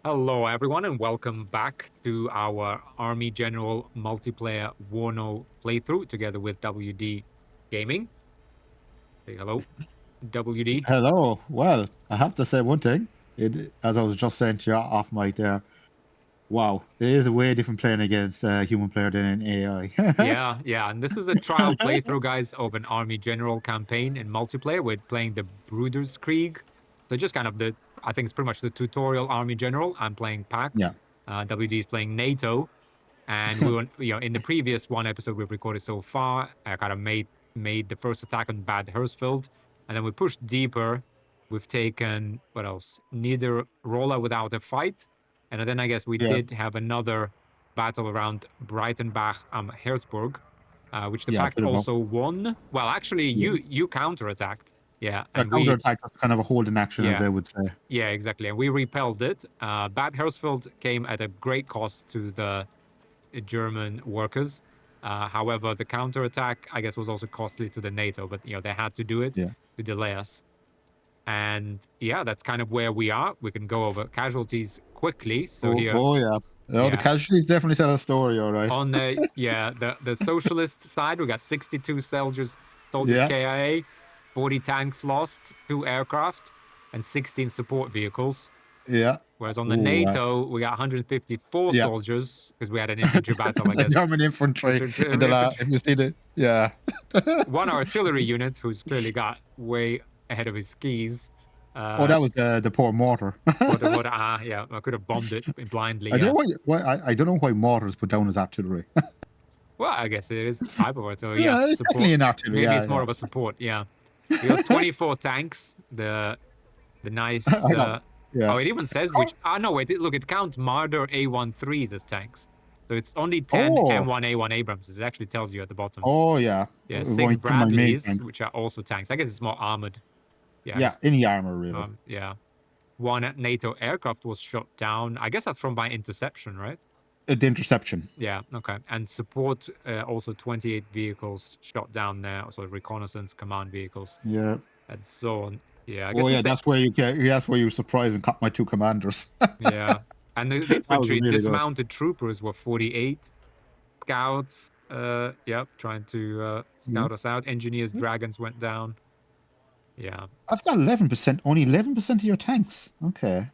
Hello, everyone, and welcome back to our Army General multiplayer WARNO playthrough together with WD Gaming. Say hello, WD. Hello. Well, I have to say one thing. As I was just saying to you off mic there, wow, it is a way different playing against a human player than an AI. Yeah, and this is a trial playthrough, guys, of an Army General campaign in multiplayer. We're playing the Bruderkrieg. So just kind of I think it's pretty much the tutorial Army General. I'm playing Pact. Yeah. WD is playing NATO. And we were, in the previous one episode we've recorded so far, I kind of made the first attack on Bad Hersfeld, and then we pushed deeper. We've taken what else? Neither Rolla without a fight, and then I guess we Yeah. did have another battle around Breitenbach am Herzburg, which the Yeah. Pact Bit of a also won. Well, actually, yeah. you counterattacked, yeah, A and we, counterattack was kind of a holding action, as yeah, they would say. yeah, exactly, and we repelled it. Bad Hersfeld came at a great cost to the German workers. However, the counterattack, I guess, was also costly to the NATO, but they had to do it Yeah. to delay us. And yeah, that's kind of where we are. We can go over casualties quickly. So here, Oh yeah. Oh, the yeah, casualties definitely tell a story, all right. on the socialist side, we got 62 soldiers Yeah. KIA, 40 tanks lost, 2 aircraft, and 16 support vehicles. Yeah. Whereas on the Oh, NATO, we got 154 yeah. soldiers because we had an infantry battle, I The guess. German infantry in the Infantry, if you see the yeah. one artillery unit who's clearly got way ahead of his skis. Oh, that was the poor mortar. Yeah, I could have bombed it blindly. I don't Yeah. know why I don't know why mortar is put down as artillery. Well, I guess it is type of artillery. Yeah, Yeah, it's support. technically an artillery. Maybe Yeah, it's more yeah. of a support. Yeah. We got 24 tanks. The nice. I got Oh, yeah. it even says Oh, which. Ah, no, wait. Look, it counts Marder A13s as tanks. So it's only 10 oh, M1A1 Abramses. It actually tells you at the bottom. oh yeah. Yeah, 6 One of my main Bradleys, tanks. which are also tanks. I guess it's more armored. Yeah, I Yeah, guess. any armor really. Yeah. One NATO aircraft was shot down. I guess that's from my interception, right? The interception. Yeah, okay. And support, also 28 vehicles shot down there, also reconnaissance command vehicles, Yeah. and so on. Yeah, I Oh guess yeah, it's the, that's where you get. That's where you were surprised and caught my two commanders. yeah. And the That was infantry really good. dismounted troopers were 48. Scouts, yep, trying to Yeah. scout us out. Engineers, Yeah. dragons went down. Yeah. I've got 11%. Only 11% of your tanks. Okay.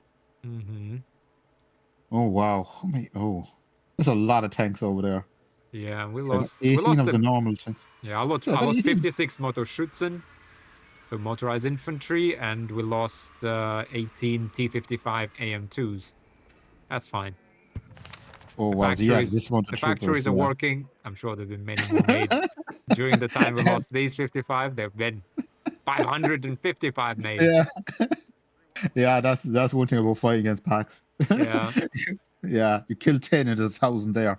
Mm-hmm. Oh wow. How many? Oh, there's a lot of tanks over there. Yeah, Okay, I got we 18 lost of the them. normal tanks. Yeah, Yeah, I I got lost 18. 56 Motorschützen, so motorized infantry, and we lost 18 T55 AM2s. That's fine. Oh The wow. Yeah, factories, this amount of the troopers. factories are Yeah. working. I'm sure there've been many more made during the time we lost these 55. There've been 555 made. Yeah. Yeah, that's one thing about fighting against packs. Yeah, Yeah, you kill 10 and there's 1,000 there.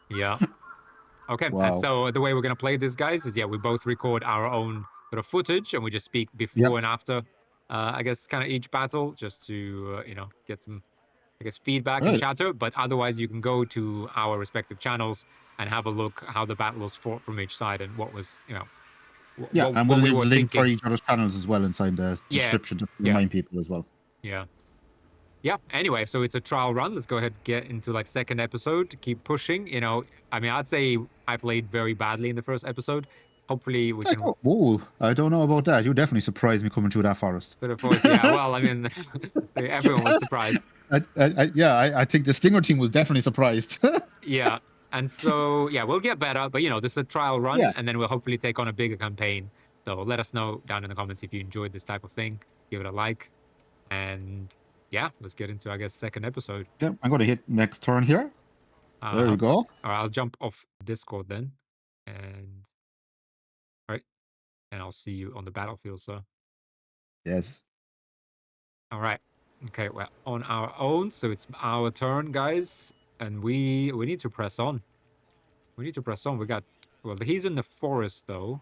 yeah. Okay, and Wow. so the way we're gonna play this, guys, is we both record our own sort of footage, and we just speak Yep. before and after. I guess kind of each battle, just to get some, I guess, feedback and Right. chatter. But otherwise, you can go to our respective channels and have a look how the battle was fought from each side and what was Yeah, and we'll what we leave were the link for thinking. each other's channels as well inside the Yeah, description just to yeah, remind people as well. yeah. Yeah. Anyway, so it's a trial run. Let's go ahead and get into like second episode to keep pushing. I mean, I'd say I played very badly in the first episode. Hopefully, we It's like, can. oh, I don't know about that. You definitely surprised me coming through that forest. But of course, yeah. Well, I mean, everyone was surprised. Yeah, I think the Stinger team was definitely surprised. Yeah. And so, yeah, we'll get better. But, this is a trial run, Yeah, and then we'll hopefully take on a bigger campaign. So let us know down in the comments if you enjoyed this type of thing. Give it a like. And yeah, let's get into, I guess, second episode. yeah. I'm going to hit next turn here. There Uh-huh. you go. All right, I'll jump off Discord then. And all right. And I'll see you on the battlefield, sir. Yes. All right. Okay, we're on our own, so it's our turn, guys. And we need to press on. We need to press on. Well, he's in the forest though.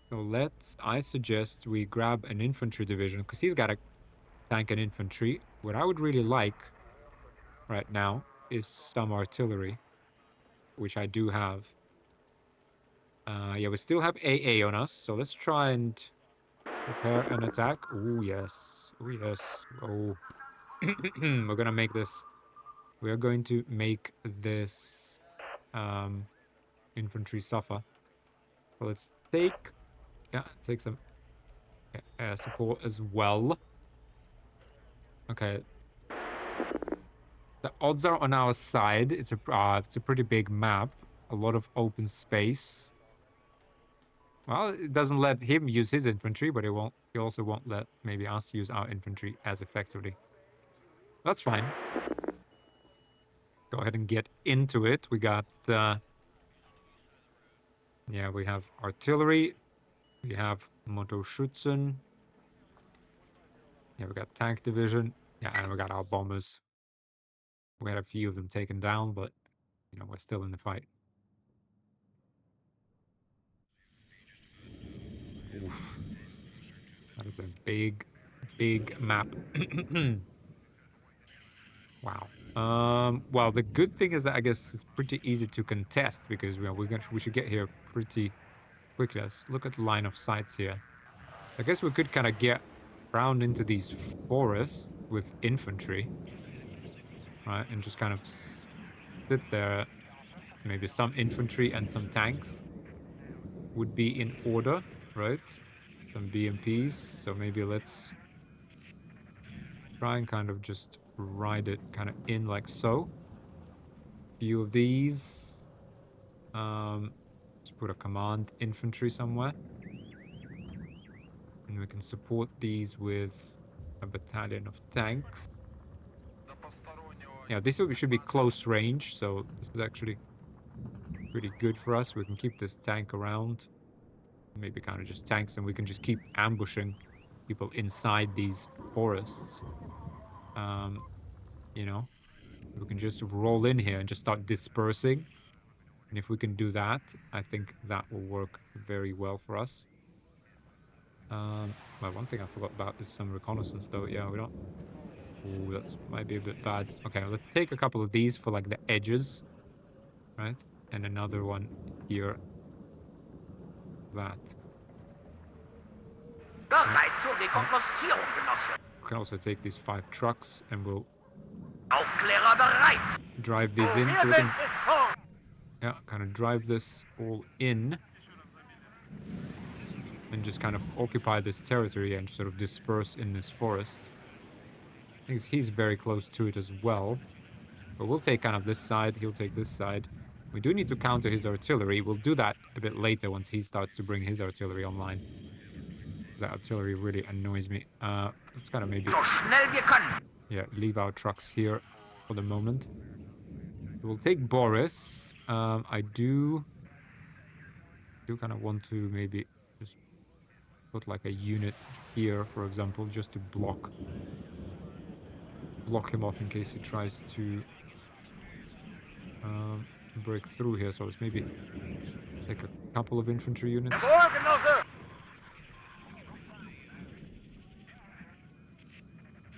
So I suggest we grab an infantry division because he's got a tank and infantry. What I would really like right now is some artillery, which I do have. Yeah, we still have AA on us, so let's try and prepare an attack. Oh yes, oh yes, oh. we're gonna make this. We are going to make this infantry suffer. So let's take some air support as well. Okay. The odds are on our side. It's a pretty big map. A lot of open space. Well, it doesn't let him use his infantry, but he also won't let maybe us use our infantry as effectively. That's fine. Go ahead and get into it. We got yeah, we have artillery. We have Motorschützen. Yeah, we got tank division. Yeah, and we got our bombers. We had a few of them taken down, but you know, we're still in the fight. Oof. That is a big, big map. Wow. Well, the good thing is that I guess it's pretty easy to contest because we should get here pretty quickly. Let's look at the line of sights here. I guess we could kind of get round into these forests with infantry, right? And just kind of sit there. Maybe some infantry and some tanks would be in order, right? Some BMPs. So maybe let's try and kind of just ride it kind of in like so. Few of these. Let's put a command infantry somewhere. And we can support these with a battalion of tanks. Yeah, this should be close range, so this is actually pretty good for us. We can keep this tank around. Maybe kind of just tanks, and we can just keep ambushing people inside these forests. You know, we can just roll in here and just start dispersing. And if we can do that, I think that will work very well for us. Well, one thing I forgot about is some reconnaissance, though. Yeah, we don't... Ooh, that might be a bit bad. Okay, let's take a couple of these for, like, the edges. Right? And another one here. That. We can also take these 5 trucks, and we'll drive these in, so we can... Yeah, kind of drive this all in. And just kind of occupy this territory and sort of disperse in this forest. I think he's very close to it as well. But we'll take kind of this side, he'll take this side. We do need to counter his artillery. We'll do that a bit later once he starts to bring his artillery online. That artillery really annoys me. Let's kind of maybe... Yeah, leave our trucks here for the moment. We'll take Boris. I do kind of want to maybe just put like a unit here, for example, just to block him off in case he tries to break through here. So it's maybe like a couple of infantry units.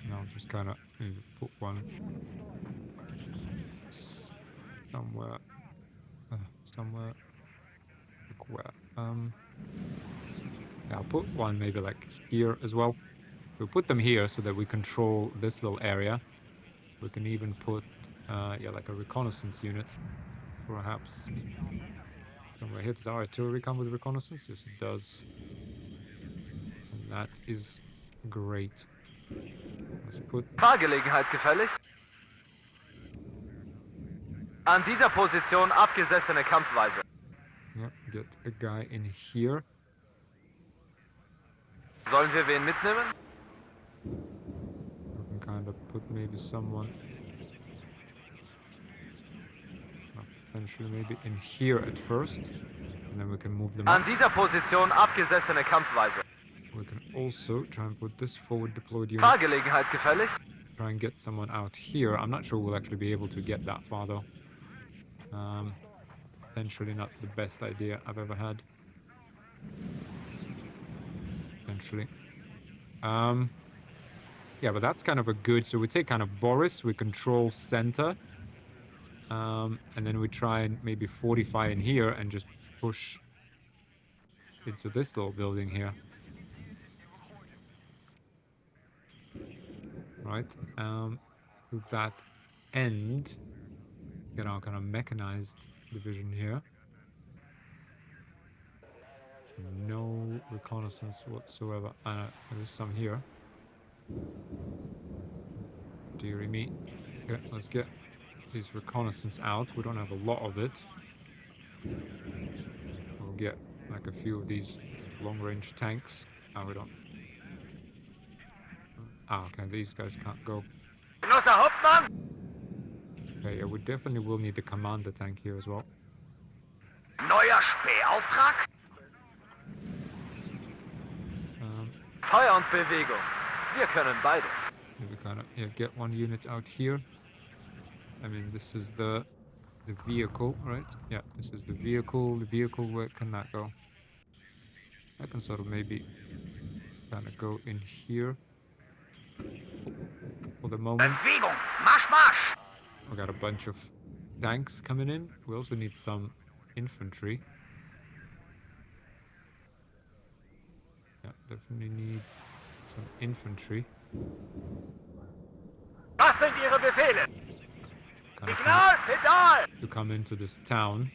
Now just kind of maybe put one somewhere. Like where? I'll put one maybe like here as well. We'll put them here so that we control this little area. We can even put, yeah, like a reconnaissance unit, perhaps. Somewhere here. Does our artillery come with reconnaissance? Yes, it does. And that is great. Let's put... Fahrgelegenheit gefällig? An dieser Position abgesessene Kampfweise. Yeah, get a guy in here. Sollen wir wen mitnehmen? We can kind of put maybe someone... potentially maybe in here at first. And then we can move them An up. dieser Position abgesessene Kampfweise. We can also try and put this forward deployed unit. Fahrgelegenheit gefällig? Try and get someone out here. I'm not sure we'll actually be able to get that far though. Potentially not the best idea I've ever had. Potentially. Yeah, but that's kind of a good... So we take kind of Boris, we control center. And then we try and maybe fortify in here and just push into this little building here. right? To that end, get our kind of mechanized division here. No reconnaissance whatsoever. There's some here. Dearie me. Okay, let's get this reconnaissance out. We don't have a lot of it. We'll get like a few of these long-range tanks. Oh, we don't. Ah, okay, these guys can't go. Genosse Hauptmann! Okay, yeah, we definitely will need the commander tank here as well. Neuer Spähauftrag? Feuer und Bewegung. Wir können beides. We kind of get one unit out here. I mean, this is the vehicle, right? Yeah, this is the vehicle. The vehicle, where can that go? I can sort of maybe kind of go in here for the moment. Bewegung! Marsch, Marsch! We got a bunch of tanks coming in. We also need some infantry. Yeah, definitely need some infantry. Was sind Ihre Befehle? Kind of Signal, Pedal! to come into this town.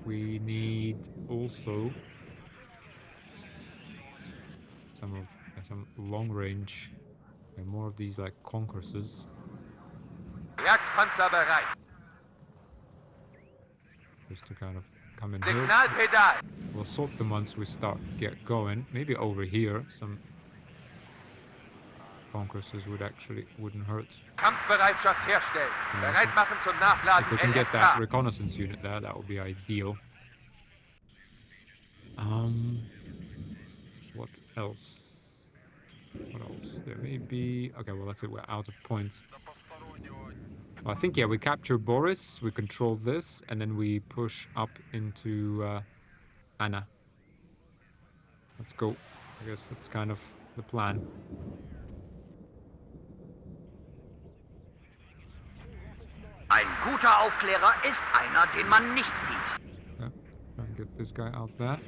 We need also some long range and more of these like concourses. Jagdpanzer bereit. Just to kind of come in here. Signalpedal! We'll sort them once we get going. Maybe over here some concourses wouldn't hurt. Kampfbereitschaft herstellen. Bereit machen zum If Nachladen we can get that LFK. reconnaissance unit there, that would be ideal. What else? What else? There may be... Okay, well, that's it. We're out of points. Well, I think, yeah, we capture Boris, we control this, and then we push up into Anna. Let's go. I guess that's kind of the plan. Ein guter Aufklärer ist einer, den man nicht sieht. Yeah, try and get this guy out there.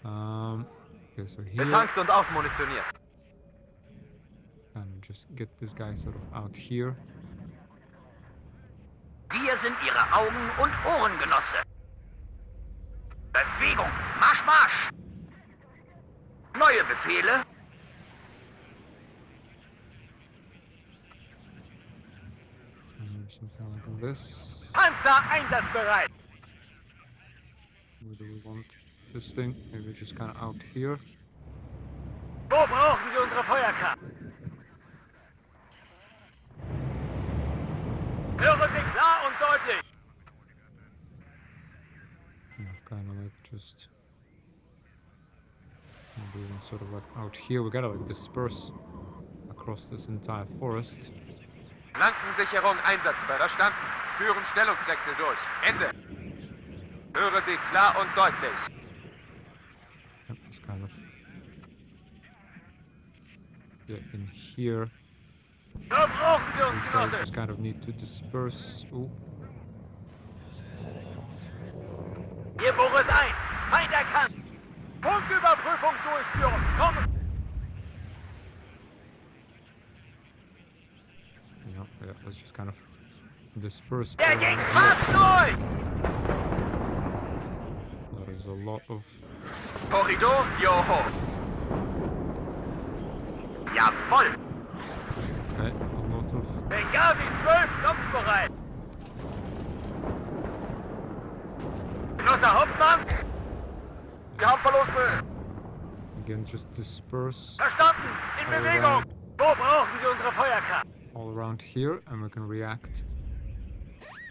Okay, so here... Betankt und aufmunitioniert. And just get this guy sort of out here. Wir sind Ihre Augen- und Ohrengenosse. Bewegung! Marsch, Marsch! Neue Befehle? And something like this. Panzer einsatzbereit! Where do we want this thing? Maybe just kind of out here. Wo brauchen Sie unsere Feuerkraft? Höre Sie klar und deutlich! Kind of like just maybe even sort of like out here. We gotta like disperse across this entire forest. Flankensicherung einsatzbereit. Verstanden. Führen Stellungswechsel durch. Ende. Höre Sie klar und deutlich. Yep, just kind of get in here. Da brauchen Sie uns, These guys Genosse! just kind of need to disperse. Ooh. Hier Boris 1, Feind erkannt! Punktüberprüfung durchführen! Kommen! Yeah, let's just kind of disperse. Der around ging here. fast durch! That is a lot of... Korridor, Joho! Jawohl! Okay, a lot of... Benghazi 12, kampfbereit! Genosse Hauptmann! Wir haben Verluste! Again, just disperse Verstanden! In All Bewegung! around. Wo brauchen Sie unsere Feuerkraft? all around here, and we can react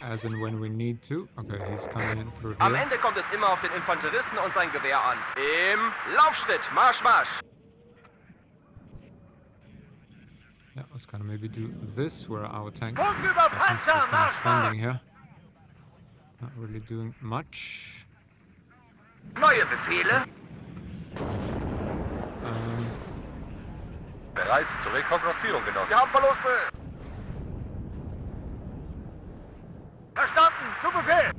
as and when we need to. Okay, he's coming in through Am here. Ende kommt es immer auf den Infanteristen und sein Gewehr an. Im Laufschritt, Marsch, Marsch! Yeah, let's kind of maybe do this, where our tanks Punkt über our tanks Panzer, just kind of Marsch, standing here. Not really doing much. Neue Befehle? Bereit zur Rekognoszierung, Genosse. Wir haben Verluste! Verstanden! Zu Befehl!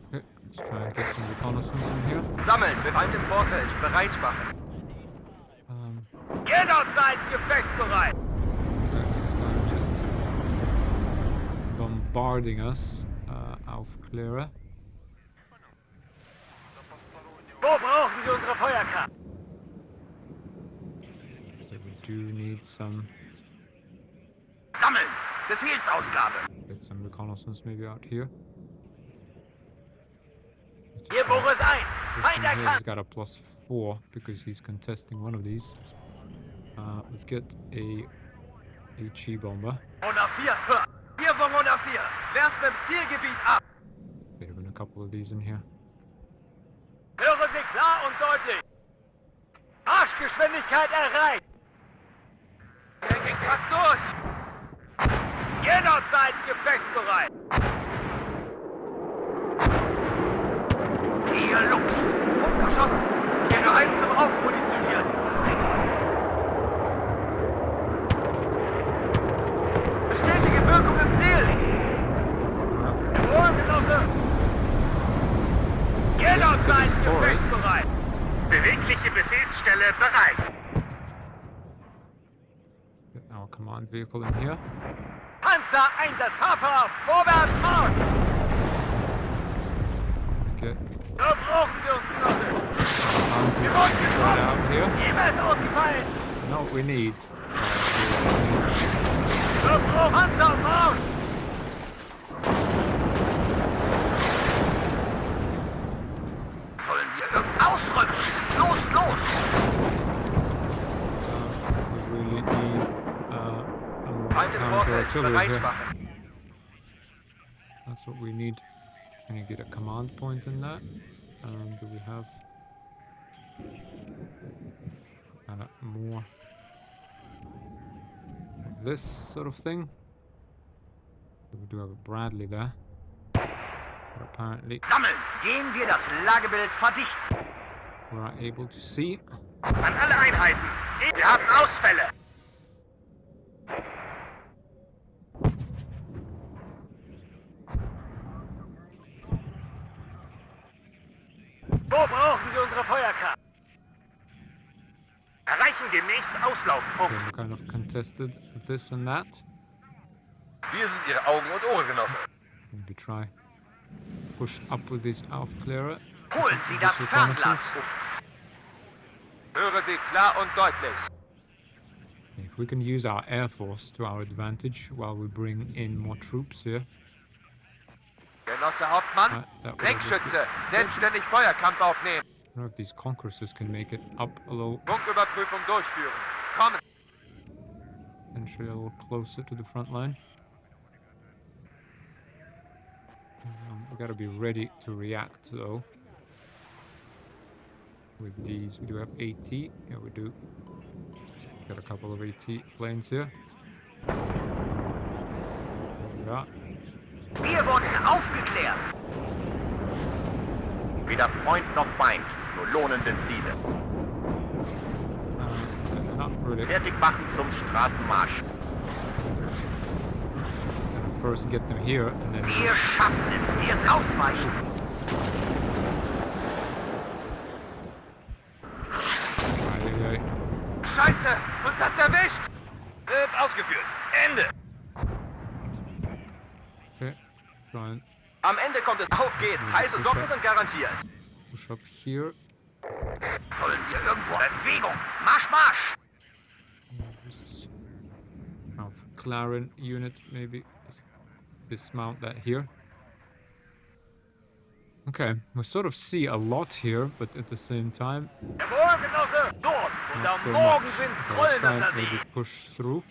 Okay, let's try and get some reconnaissance in here. Sammeln, Befeind im Vorfeld, bereit machen. Jederzeit gefechtsbereit. This guy just bombarding us. Aufklärer. Wo brauchen Sie unsere Feuerkraft? So we do need some. Sammeln! Befehlsausgabe! Get some reconnaissance maybe out here. Hier Boris 1! Feind Here he's erkannt! got a +4 because he's contesting one of these. Let's get a HE bomber. Honor 4, hör! Hier vom Honor 4! Werft im Zielgebiet ab! There have been a couple of these in here. Höre Sie klar und deutlich! Marschgeschwindigkeit erreicht! Er ging fast durch! Jederzeit gefechtsbereit! Hier Lux! Funk erschossen! Hier geheim zum Aufmunitionieren! Bestätige Wirkung im Ziel! Jawohl, Genosse! Jederzeit gefechtsbereit! Bewegliche Befehlsstelle bereit! Get our command vehicle in here. Panzereinsatz, Puffer, vorwärts, Marsch! Okay. Da brauchen Sie uns, Genosse! Hans is right out here. Jemand ist ausgefallen! No, we need. Da brauchen Panzer, Marsch! Sollen wir uns ausrücken? Los, los! We really need a Feind im counter Vorfeld, artillery bereit here. machen. That's what we need. Can you get a command point in that? Do we have more of this sort of thing? We do have a Bradley there. But apparently Sammeln! Gehen wir das Lagebild verdichten! we're not able to see. An alle Einheiten! Wir haben Ausfälle! Wo brauchen Sie unsere Feuerkraft? Erreichen den nächsten Auslaufpunkt. Okay, we kind of contested this and that. Wir sind Ihre Augen und Ohren, Genosse. Maybe try push up with this Aufklärer. Holen Sie das This Fernglas, reconnaissance. ruft's. Höre Sie klar und deutlich. If we can use our air force to our advantage while we bring in more troops here. Genosse Hauptmann, That would Denkschütze, selbstständig Feuerkampf aufnehmen. I don't know if these conquersors can make it up a little, Funküberprüfung durchführen. Kommen. potentially a little closer to the front line. We gotta be ready to react though. With these, we do have AT. Yeah, we do. Got a couple of AT planes here. There we are. Wir wurden aufgeklärt. Weder Freund noch Feind, nur lohnende Ziele. Not really. Fertig machen zum Straßenmarsch. Gonna first get them here and then. Wir schaffen es, wir ausweichen. Aye. Scheiße, uns hat's erwischt. Wird ausgeführt. Ende. Okay. Try and Am Ende kommt es. Auf geht's. Heiße Socken sind garantiert. push up here. Sollen wir irgendwo Bewegung? Marsch, Marsch. This is of Claren unit, maybe dismount that here. Okay, we sort of see a lot here, but at the same time, Jawohl, Genosse. Dort, wo not da so morgen much. sind Okay, let's try Trollen and maybe unterwegs. push through.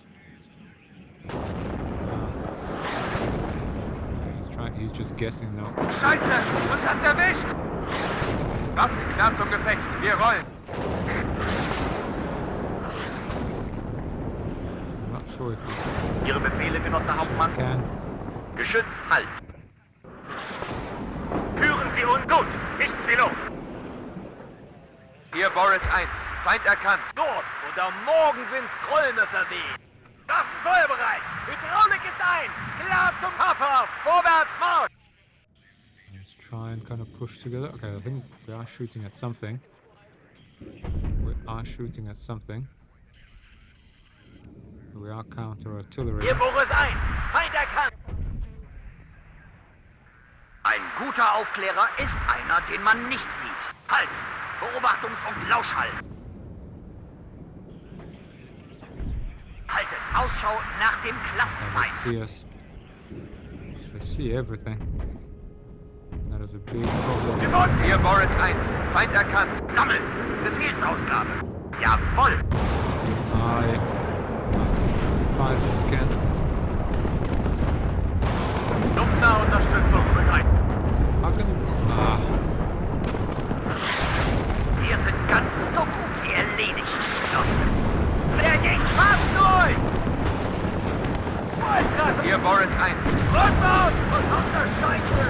He's just guessing now. Scheiße, uns hat's erwischt. Waffen klar zum Gefecht. Wir rollen. I'm not sure if we Ihre Befehle, Genosse Hauptmann. can. Geschütz, halt. Führen Sie uns gut. Nichts wie los. Hier Boris 1. Feind erkannt. Dort, wo da morgen sind Trollen unterwegs. Waffen feuerbereit. Hydraulik ist ein. Klar zum Puffer. Vorwärts, Marsch. Let's try and kind of push together. Okay, I think we are shooting at something. We are shooting at something. We are counter-artillery. Hier Boris 1, Feind erkannt. Ein guter Aufklärer ist einer, den man nicht sieht. Halt! Beobachtungs- und Lauschhall. Haltet Ausschau nach dem They Klassenfeind. see us. They see everything. That is a big problem. Hier Boris 1. Feind erkannt. Sammeln! Befehlsausgabe. Jawohl! I 5 scanned. Luftnahe Unterstützung bereit. How can Wir sind ganz so gut wie erledigt. Genossen. Der ging fast durch! Volltreffer! Hier Boris 1. Rückwärts! Verdammte Scheiße!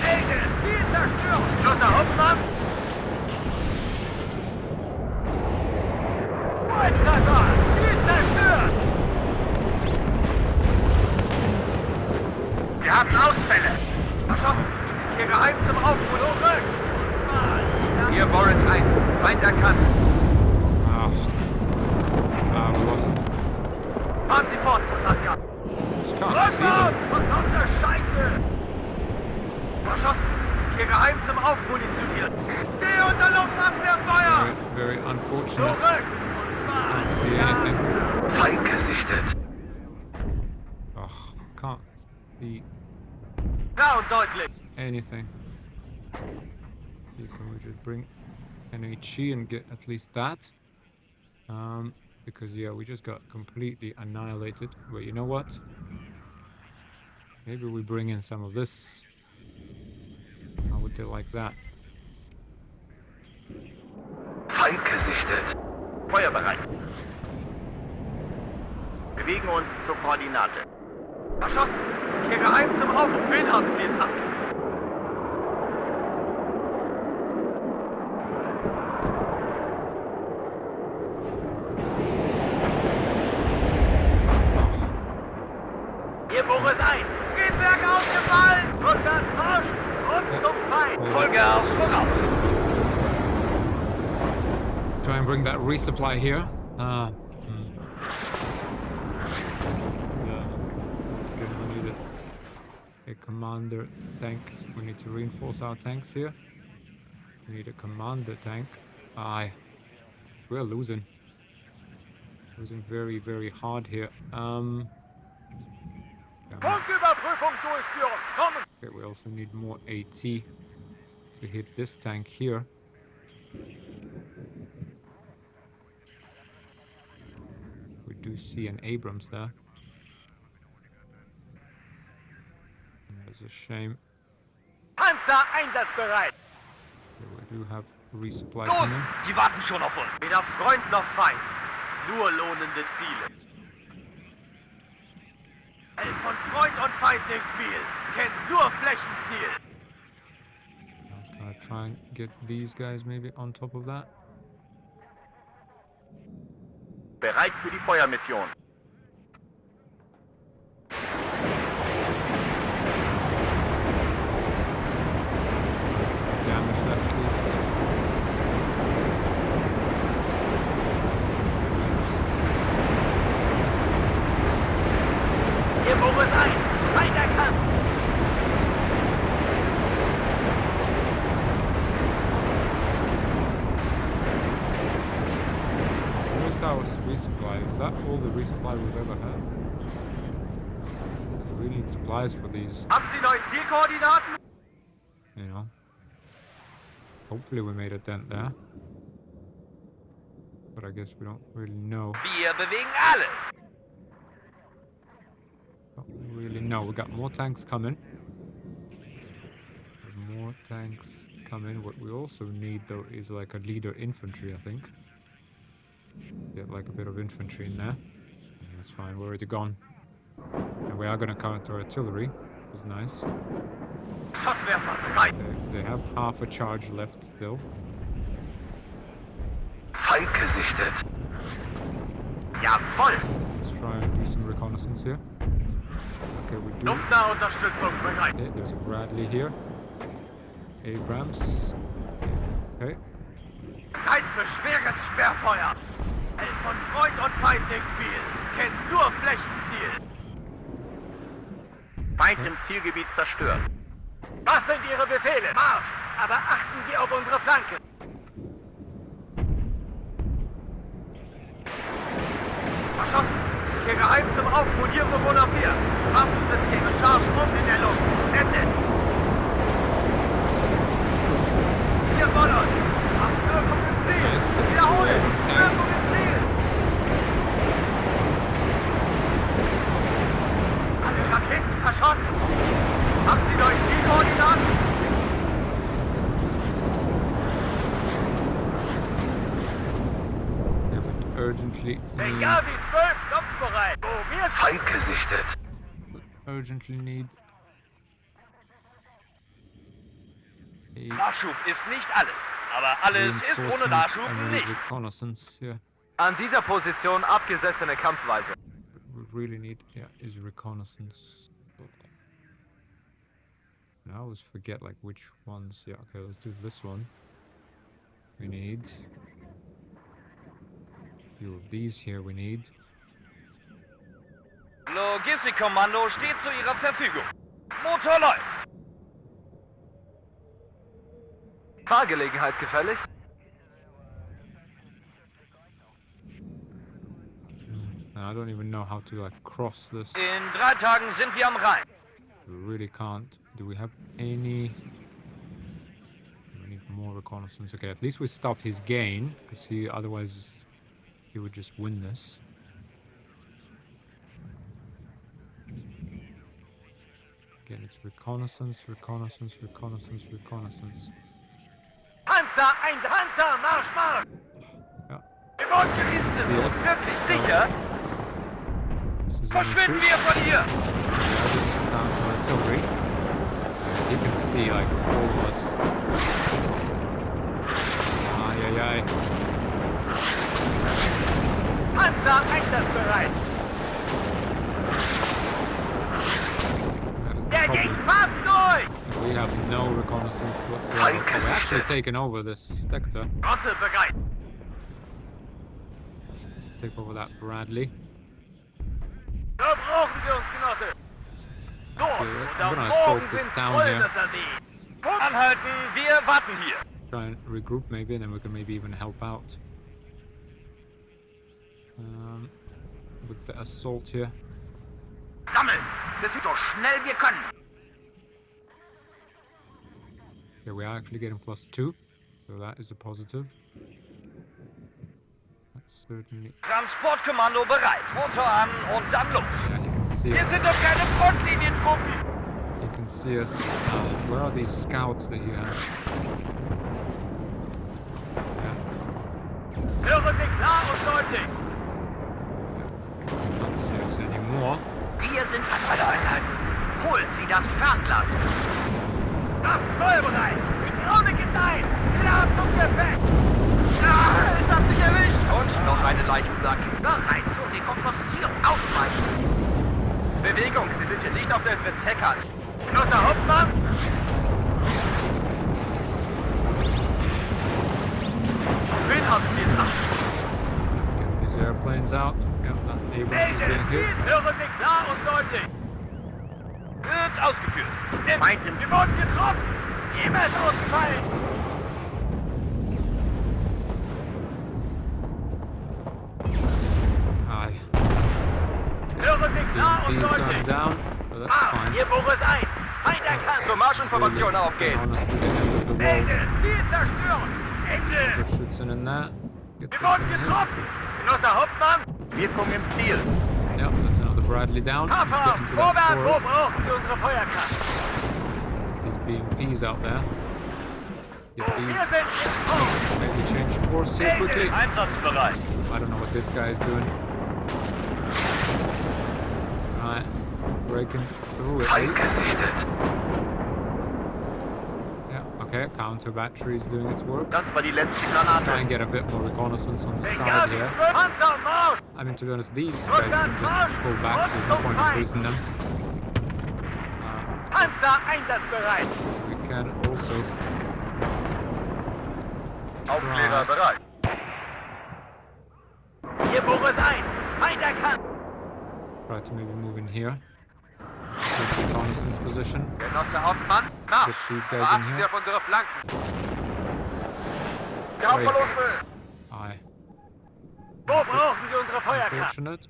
Segel! Ziel zerstört! Schlosser Hauptmann! Volltreffer! Ziel zerstört! Wir haben Ausfälle. Verschossen. Hier geheim zum Aufruhr. Zurück! Hier Boris 1. Feind erkannt. we lost. Fahren Sie fort, Kosatka. Just can't see them. Rückwärts! Verdammte Scheiße! Verschossen. Hier geheim zum Aufmunitionieren. Steh unter Luftabwehrfeuer! Very unfortunate. Zurück! Und zwar... Can't see anything. Feind gesichtet. Ugh, can't see Klar und deutlich. anything. Here, can we just bring an HE and get at least that? Because yeah, we just got completely annihilated. But you know what? Maybe we bring in some of this. How would they like that? Feind gesichtet. Feuer bereit. Bewegen uns zur Koordinate. Verschossen. Hier geheim zum Aufruf. Wen haben Sie es abgesehen? Hier Boris 1. Triebwerk ausgefallen! Rückwärts Marsch! Front zum Feind! Folge auf voraus! Try and bring that resupply here. Yeah. Okay, we need a commander tank. We need to reinforce our tanks here. We need a commander tank. We're losing. Losing very, very hard here. Punktüberprüfung durchführen! Kommen! Okay, we also need more AT. We hit this tank here. We do see an Abrams there. That's a shame. Panzer einsatzbereit! Okay, we do have resupply Los! coming. Die warten schon auf uns. Weder Freund noch Feind. Nur lohnende Ziele. Von Freund und Feind nicht viel. Kennt nur Flächenziel. I was gonna try and get these guys maybe on top of that. Bereit für die Feuermission. Damage that at least. Hier Boris 1. Feind erkannt! Where's our resupply? Is that all the resupply we've ever had? 'Cause we need supplies for these, Haben Sie neue Zielkoordinaten? you know. Hopefully we made a dent there. But I guess we don't really know. Wir bewegen alles! Don't really know. We got more tanks coming. More tanks coming. What we also need though is like a leader infantry, I think. Get like a bit of infantry in there. Yeah, that's fine. We're already gone. And we are gonna counter artillery. Which is nice. Schusswerfer bereit. They have half a charge left still. Feind gesichtet. Jawohl! Let's try and do some reconnaissance here. Okay, we do. Luftnahe Unterstützung bereit. Okay, there's a Bradley here. Abrams. Okay. Bereit für schweres Sperrfeuer. Hält von Freund und Feind nicht viel. Kennt nur Flächenziel. Feind im Zielgebiet zerstört. Was sind Ihre Befehle? Marsch! Aber achten Sie auf unsere Flanke. Verschossen. Hier geheim zum Aufpolieren von Bonaparte. Waffensysteme scharf um in der Luft. Ende. Hier Bollon. Macht Wirkung im Ziel. Nice. Wiederholen. Thanks. Wirkung im Ziel. Alle Raketen verschossen. Haben Sie neue Zielkoordinaten? Yeah, but urgently need, Benghazi 12, kampfbereit. Wo wir sind. Feind gesichtet. urgently need a Nachschub ist nicht alles. Aber alles ist ohne reinforcements Nachschub and a nicht. reconnaissance. Yeah, An dieser Position abgesessene Kampfweise. but we really need is reconnaissance. And I always forget like which ones. Yeah, okay, let's do this one. We need few of these here. We need. Logistikkommando steht zu Ihrer Verfügung. Motor läuft. Fahrgelegenheit gefällig? I don't even know how to like cross this. In 3 Tagen sind wir am Rhein. We really can't. Do we have any? We need more reconnaissance. Okay, at least we stop his gain, because otherwise he would just win this. Again, it's reconnaissance, reconnaissance, reconnaissance, reconnaissance. Panzer, Panzer, Marsch, Marsch! Yeah, Wir wollen Ist es Yes. uns wirklich sicher? this is Verschwinden wir von hier! It's down to artillery. You can see like all of us. Ay, ay, ay. Panzer, einsatzbereit! That is the Der problem. geht fast durch! We have no reconnaissance whatsoever. Feind We're actually gesichtet. taking over this sector. Rotte bereit. Take over that Bradley. Da brauchen Sie uns, Genosse! Los, Okay, und I'm am gonna assault Morgen this sind town voll here. das Armee! Anhalten, wir warten hier. Try and regroup maybe, and then we can maybe even help out. With the assault here. Sammeln! Das ist so schnell wir können. Yeah, we are actually getting +2, so that is a positive. That's certainly. Transportkommando bereit. Motor an und dann los. Yeah, you can see Wir us. sind doch keine Frontlinientruppen. You can see us. Where are these scouts that you have? Yeah, Höre Sie klar und deutlich! don't see us anymore. Wir sind an alle Einheiten. Holen Sie das Fernglas mit uns. Macht feuerbereit! Hydraulik ist ein! Klar zum Gefecht! Es hat mich erwischt! Und noch einen Leichensack. Bereit zur Dekomposition. Ausweichen. Bewegung, Sie sind hier nicht auf der Fritz Heckert. Genosse Hauptmann! Wen haben Sie jetzt ab? Let's get these airplanes out. Yeah, that Abrams is being hit. Höre Sie klar und deutlich! Wird ausgeführt. Der Feind im Wir wurden getroffen! Jemand ist ausgefallen! Aye. Höre Sie klar und He's going deutlich! down, but that's Ah, fine. hier Boris 1! Feind erkannt! Zur Marschinformation aufgehen. Honestly, the end of the world. Ende! Ziel zerstören! Ende! Put Schützen in that. Get Wir this wurden in here. getroffen! Genosse Hauptmann! Wirkung im Ziel. Yeah, that's another Bradley down. Let's get Pfeffer! into that Vorwärts! Wo forest. brauchen Sie unsere Feuerkraft? These BMPs out there. Get Wir these. sind im Punkt! Maybe change course here quickly. Einsatzbereit. I don't know what this guy is doing. Alright. Breaking through at least. gesichtet. Yeah, okay. Counter battery is doing its work. Das war die letzte Try Granate. and get a bit more reconnaissance on the side Benghazi here. 12! Panzer, Marsch! I mean, to be honest, these guys can just pull back. There's no point in losing them. Panzer einsatzbereit. We can also Aufklärer bereit. Hier Boris 1. Feind erkannt. try to maybe move in here. Good reconnaissance position. Genosse Hauptmann, Get Marsch. these guys in Beachten Sie here. auf unsere Flanken. Wir haben Wait. Verluste. Aye. Wo brauchen Sie unsere Feuerkraft? Unfortunate.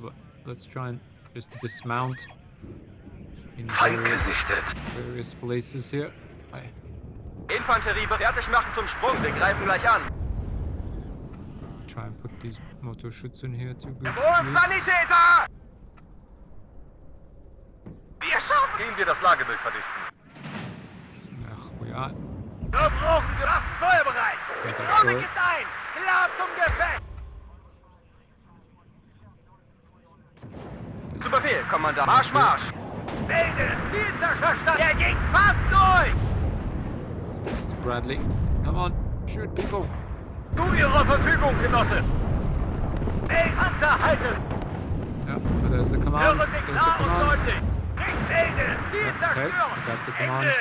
But let's try and just dismount in Feind gesichtet. various places here. Aye. Infanterie fertig machen zum Sprung. Wir greifen gleich an. Try and put these Motorschütze in here to good Und use. Sanitäter! Wir schaffen! Gehen wir das Lagebild verdichten. Ach, we are. Da brauchen Sie Waffen feuerbereit. Ja, das Betonung soll- ist ein. Klar zum Gefecht. This Zu Befehl, Kommandant. Marsch, Marsch! Bilden, Zielzerstört. Er ging fast durch. is Bradley. Come on, shoot people. Zu Ihrer Verfügung, Genosse. Panzer halten. Yeah, there's the command. Hören There's Sie the klar und command. deutlich. Nicht bilden, Ziel Okay, zerstören. got the command. Ende.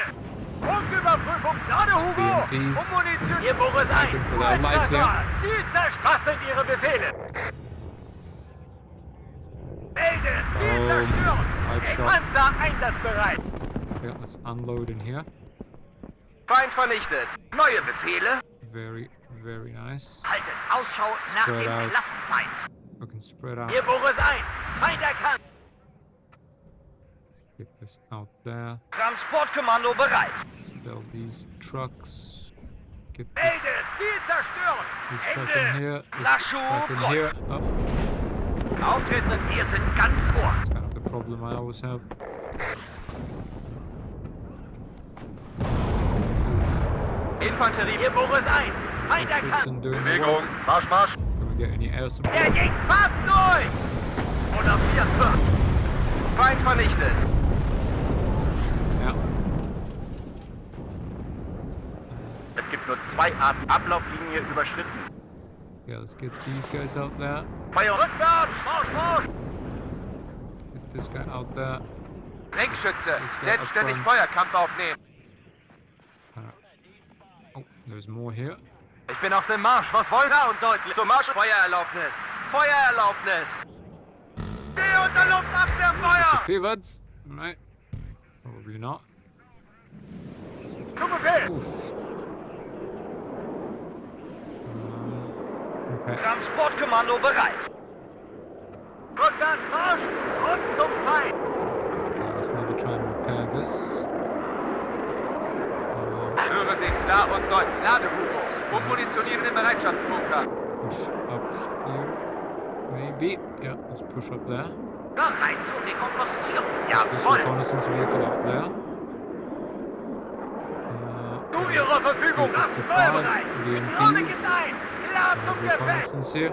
Punktüberprüfung, gerade Hugo. BMPs. Und Munition. Hier Boris 1. for their life here. Ziel zerstört. Was sind Ihre Befehle? Bilden, Ziel Oh, zerstören. I've shot. Panzer einsatzbereit. Yeah, let's unload in here. Feind vernichtet. Neue Befehle. Very nice. Haltet Ausschau nach Spread dem out. Klassenfeind. We can spread out. Hier Boris 1. Feind erkannt. Get this out there. Transportkommando bereit. Build these trucks. Get this, Bilden, Ziel zerstören. this truck in Ende. here. This Laschu, truck in here. Oh, Auftreten. Wir sind ganz ohr. that's kind of the problem I always have. Infanterie. Hier Boris 1. Feind Troops erkannt. and doing the Bewegung. work. Marsch, Marsch. Can we get any air support? Er ging fast durch. Oder wir. Feind vernichtet. Yeah. Es gibt nur zwei Arten. Ablauflinie überschritten. Yeah, let's get these guys out there. Feuer. Rückwärts. Marsch, Marsch. Get this guy out there. Lenkschütze. Let's go Selbstständig up front. Feuerkampf aufnehmen. Oh, there's more here. Ich bin auf dem Marsch. Was wollt Klar und deutlich. Zum Marsch. Feuererlaubnis. Feuererlaubnis. Geh unter Luftabwehrfeuer. Pivots. Right. Probably not. Zu Befehl. Oof. Okay. Transportkommando bereit. Rückwärts, Marsch. Front zum Feind. Let's maybe try and repair this. Höre Sie klar und deutlich. Ladehubos. Ummunitionieren im Bereitschaftsbunker. Push up here. Maybe. Yeah, let's push up there. Bereit zur Rekonstruktion. This Jawohl. reconnaissance vehicle out there. Zu Ihrer Verfügung. Waffen feuerbereit. Betonung ist BMPs. ein. Klar zum Gefecht. Reconnaissance here.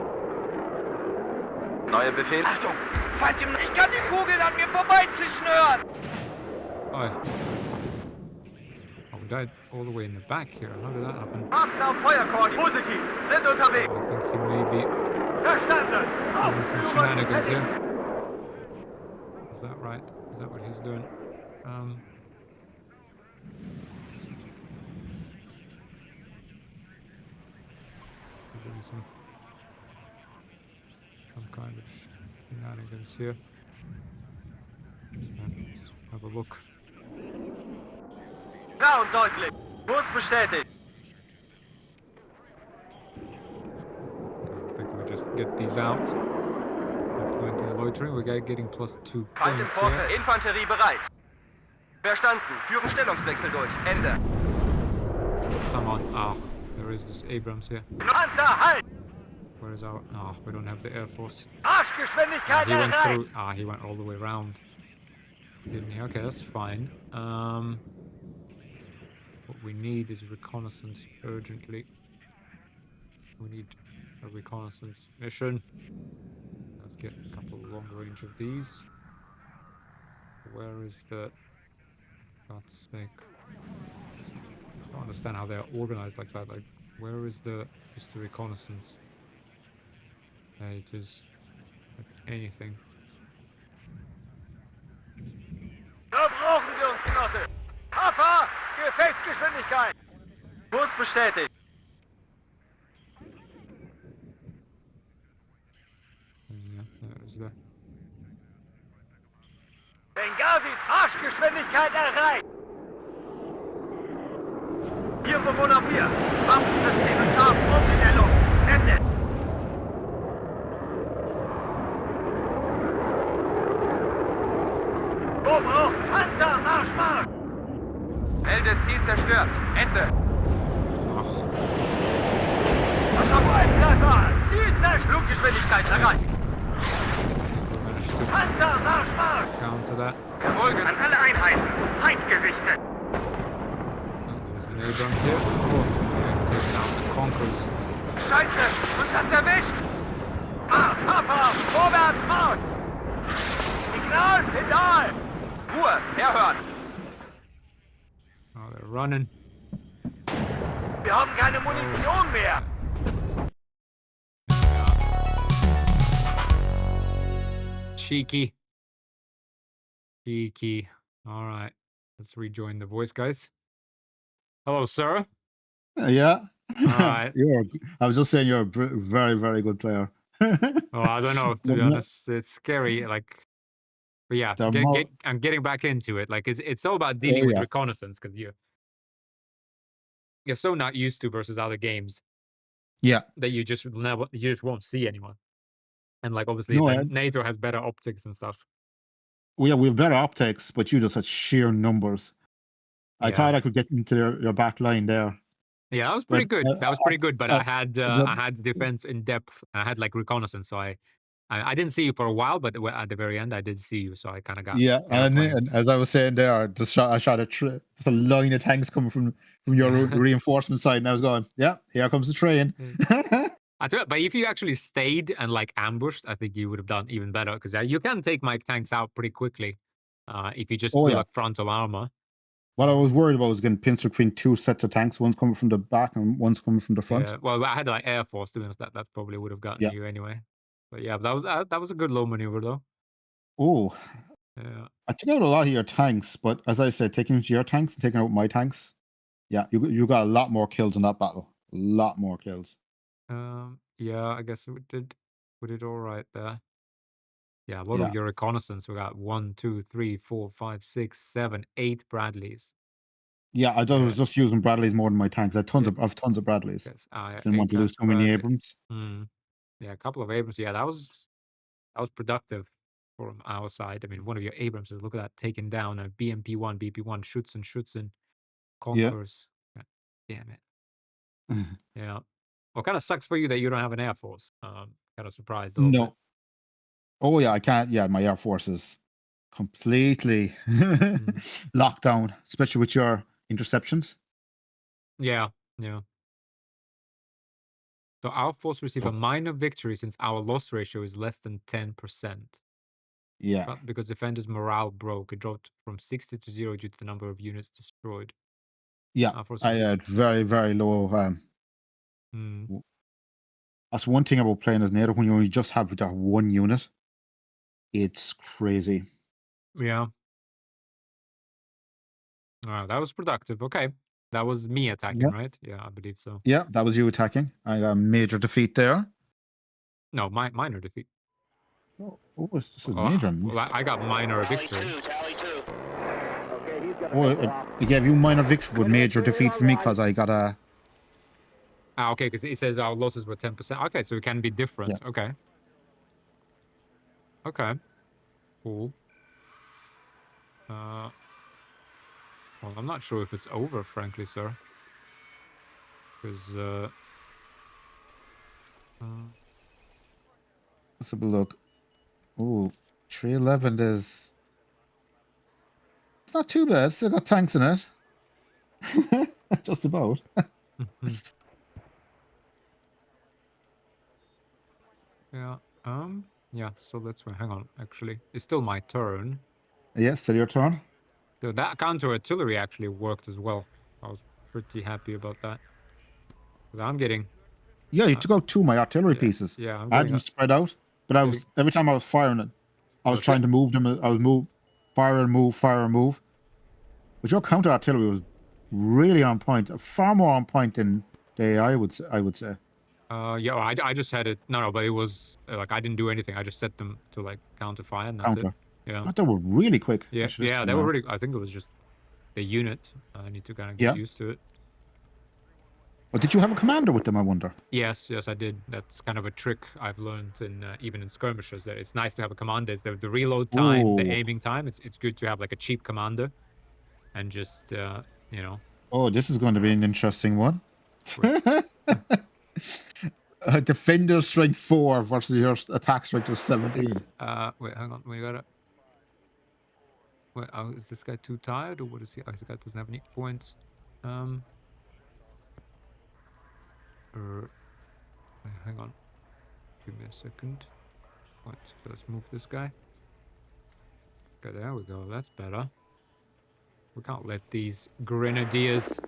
Neuer Befehl. Achtung. Feind im... Ich kann die Kugeln an mir vorbeizischen hören. Oh, yeah. Oh, we died all the way in the back here. How did that happen? Achten auf Feuerkoordinaten. Positiv. Sind Oh, unterwegs. I think he may be Verstanden. doing some Aufführung shenanigans here. fertig. Is that right? Is that what he's doing? He's doing some kind of shenanigans here. Let's have a look. Klar und deutlich. Kurs bestätigt. I think we just get these out. No point in loitering. We're getting +2 Feind im points Vorfeld. here. Infanterie bereit. Verstanden. Führen Stellungswechsel durch. Ende. Come on. Ah, there is this Abrams here. Panzer, halt. Where is our... Ah, we don't have the Air Force. Marschgeschwindigkeit He went erreicht. through. Ah, he went all the way around. Didn't he? Okay, that's fine. What we need is reconnaissance urgently. We need a reconnaissance mission. Let's get a couple long range of these. Where is the... God's sake. I don't understand how they're organized like that. Like, where is the... just the reconnaissance? It is... like anything. Da brauchen Sie Fahrtgeschwindigkeit. Kurs bestätigt. Ja, dat is de... Benghazi, Fahrtgeschwindigkeit erreicht. Hier Bewohner 4. Waffensysteme scharf und in der Luft. Ende. Umbruch, Panzer, Marsch, Marsch. Melde Ziel zerstört. Ende. Ach, Volltreffer, Ziel zerstört. Fluggeschwindigkeit erreicht. we managed to Panzer, Marsch, Marsch. counter that. Jawohl, an alle Einheiten. Feind gesichtet. Oh, there's an Abrams here. Oof, yeah, takes out the Conquerors. Scheiße, uns hat's erwischt. Marsch, Puffer, vorwärts, Marsch. Signal, Pedal. Ruhe, herhören. Oh, they're running. Wir haben keine Munition mehr. Yeah. Cheeky. Cheeky. All right. Let's rejoin the voice, guys. Hello, sir. Yeah. Alright. I was just saying you're a very, very good player. Oh, I don't know. To be But no- honest, it's scary. Like, but yeah, They're more- I'm getting back into it. Like, it's all about dealing with yeah. reconnaissance because you're so not used to versus other games Yeah. that you just won't see anyone. And like, obviously, No, like, I- NATO has better optics and stuff. we have better optics, but you just had sheer numbers. I Yeah. thought I could get into your back line there. Yeah, that was pretty But, good. That was pretty good. But I uh, had the- I had defense in depth. I had like reconnaissance, so I didn't see you for a while, but at the very end, I did see you. So I kind of got Yeah, and airplanes. as I was saying there, I shot just a line of tanks coming from your reinforcement side, and I was going, yeah, here comes the train. I tell you, but if you actually stayed and like ambushed, I think you would have done even better because you can take my tanks out pretty quickly if you just Oh, do yeah. like frontal armor. What I was worried about was getting pinched between two sets of tanks, one's coming from the back and one's coming from the front. Yeah, well, I had like Air Force doing that. That probably would have gotten Yeah. you anyway. But yeah, that was a good low maneuver though. Oh, Yeah. I took out a lot of your tanks, but as I said, taking out your tanks and taking out my tanks, yeah, you got a lot more kills in that battle. A lot more kills. Yeah, I guess we did all right there. Yeah, a lot Yeah. of your reconnaissance. We got 1, 2, 3, 4, 5, 6, 7, 8 Bradleys. Yeah, I was just using Bradleys more than my tanks. I have tons of Bradleys. Yes, Didn't want to lose too many Abrams. Yeah, a couple of Abrams. Yeah, that was productive from our side. I mean, one of your Abrams, look at that, taking down a BMP-1, BP-1, Schützen, Conquerors. God damn it. Yeah. Well, kind of sucks for you that you don't have an Air Force. Kind of surprised a little bit. No. Oh yeah, I can't. Yeah, my Air Force is completely locked down, especially with your interceptions. Yeah. So our force received a minor victory since our loss ratio is less than 10%. Yeah. But because defenders' morale broke, it dropped from 60 to 0 due to the number of units destroyed. Yeah, Our force I received- had very, very low. That's one thing about playing as NATO when you only just have that one unit. It's crazy. Yeah. That was productive. Okay. That was me attacking, Yeah. right? Yeah, I believe so. Yeah, that was you attacking. I got a major defeat there. No, minor defeat. Oh, this is major. Well, I got minor victory. It gave you minor victory with major defeat for me because I got a. Okay, because it says our losses were 10%. Okay, so it can be different. Yeah. Okay. Cool. Well, I'm not sure if it's over, frankly, sir. Because, Let's have a look. Oh, 311 is. It's not too bad. Still got tanks in it. Just about. yeah. Yeah, so hang on, actually. It's still my turn. Yes, still your turn. So that counter-artillery actually worked as well. I was pretty happy about that. Because I'm getting... Yeah, you took out two of my artillery pieces. Yeah, I'm I had getting them spread out, but every time I was firing it, I was trying to move them. I was fire and move. But your counter artillery was really on point. Far more on point than the AI would say. Yeah, well, I just had it. No, but it was like I didn't do anything. I just set them to like counter fire, and that's it. Counter. Yeah. But they were really quick. Yeah, actually, this yeah, time they were around. really. I think it was just the unit. I need to kind of get Yeah. used to it. But did you have a commander with them, I wonder? Yes, I did. That's kind of a trick I've learned in even in skirmishes. That it's nice to have a commander. The reload time, the Ooh. aiming time. It's good to have like a cheap commander, and just you know. Oh, this is going to be an interesting one. Wait. Defender strength 4 versus your attack strength of 17. Wait, hang on. We gotta. Wait, is this guy too tired, or what is he? Oh, this guy doesn't have any points. Wait, hang on. Give me a second. Right, let's move this guy. Okay, there we go. That's better. We can't let these grenadiers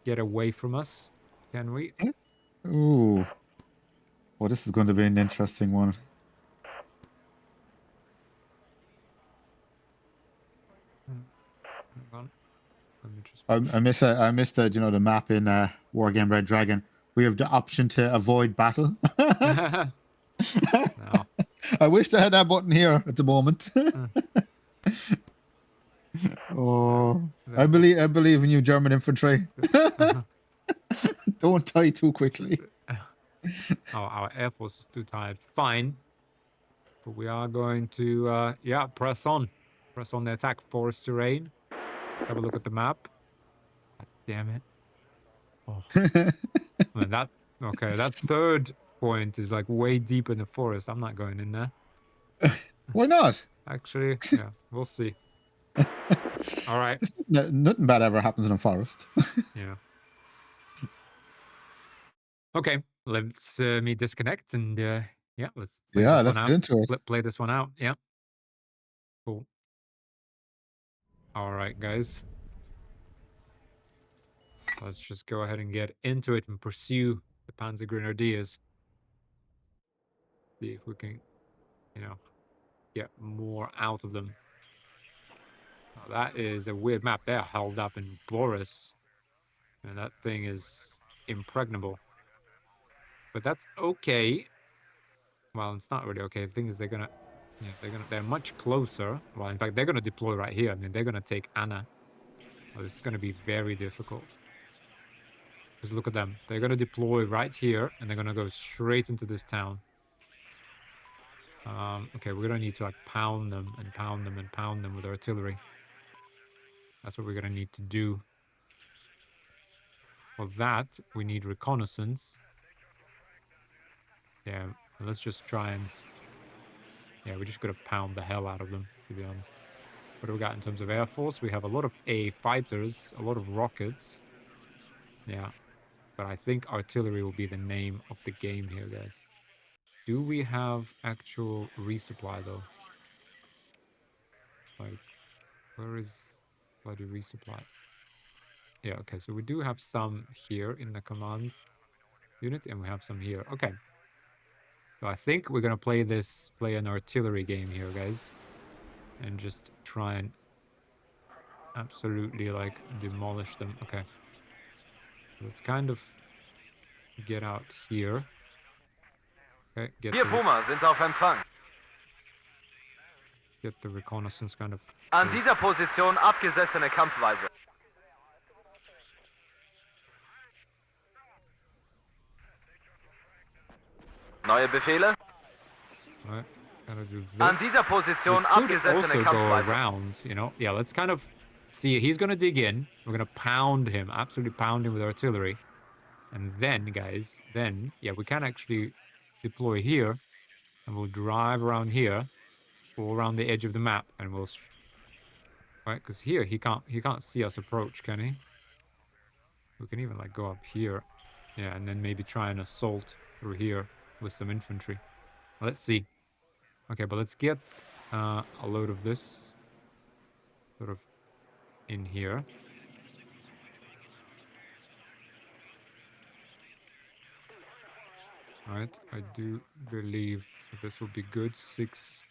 get away from us, can we? Ooh. Well, this is going to be an interesting one. Hang on. Let me just. I missed the map in Wargame Red Dragon. We have the option to avoid battle. No. I wish I had that button here at the moment. Oh, I believe in you, German infantry. Don't die too quickly. Our air force is too tired. Fine. But we are going to, yeah, press on. Press on the attack. Forest terrain. Have a look at the map. God damn it. Oh. I mean, that third point is like way deep in the forest. I'm not going in there. Why not? Actually, yeah, we'll see. All right. Nothing bad ever happens in a forest. Yeah. Okay, let's me disconnect and yeah, let's play Yeah, this let's one get out. into it. Play this one out. Yeah. Cool. All right, guys. Let's just go ahead and get into it and pursue the Panzer Grenadiers. See if we can, get more out of them. Now, that is a weird map. They're held up in Boris, and that thing is impregnable. But that's okay. Well, it's not really okay. The thing is, they're much closer. Well, in fact, they're gonna deploy right here. I mean, they're gonna take Anna. Well, this is gonna be very difficult. Just look at them. They're gonna deploy right here, and they're gonna go straight into this town. Okay, we're gonna need to like pound them and pound them and pound them with artillery. That's what we're gonna need to do. For that, we need reconnaissance. Yeah, let's just try and... Yeah, we're just gonna pound the hell out of them, to be honest. What do we got in terms of air force? We have a lot of A fighters, a lot of rockets. Yeah, but I think artillery will be the name of the game here, guys. Do we have actual resupply, though? Like, where is bloody resupply? Yeah, okay, so we do have some here in the command unit, and we have some here. Okay. So I think we're gonna play an artillery game here, guys. And just try and absolutely, like, demolish them. Okay. Let's kind of get out here. Okay, Wir Puma sind auf Empfang. get the reconnaissance kind of... An dieser Position abgesessene Kampfweise. Neue Befehle? Right, gotta do this. An dieser Position We could abgesessene also go Kampfweise. around, Yeah, let's kind of see. He's gonna dig in. We're gonna pound him, absolutely pound him with artillery. And then, guys, yeah, we can actually deploy here. And we'll drive around here. Or around the edge of the map. And we'll... Right, because here, he can't see us approach, can he? We can even, like, go up here. Yeah, and then maybe try and assault through here with some infantry. Let's see. Okay, but let's get a load of this sort of in here. Alright, I do believe that this will be good. Six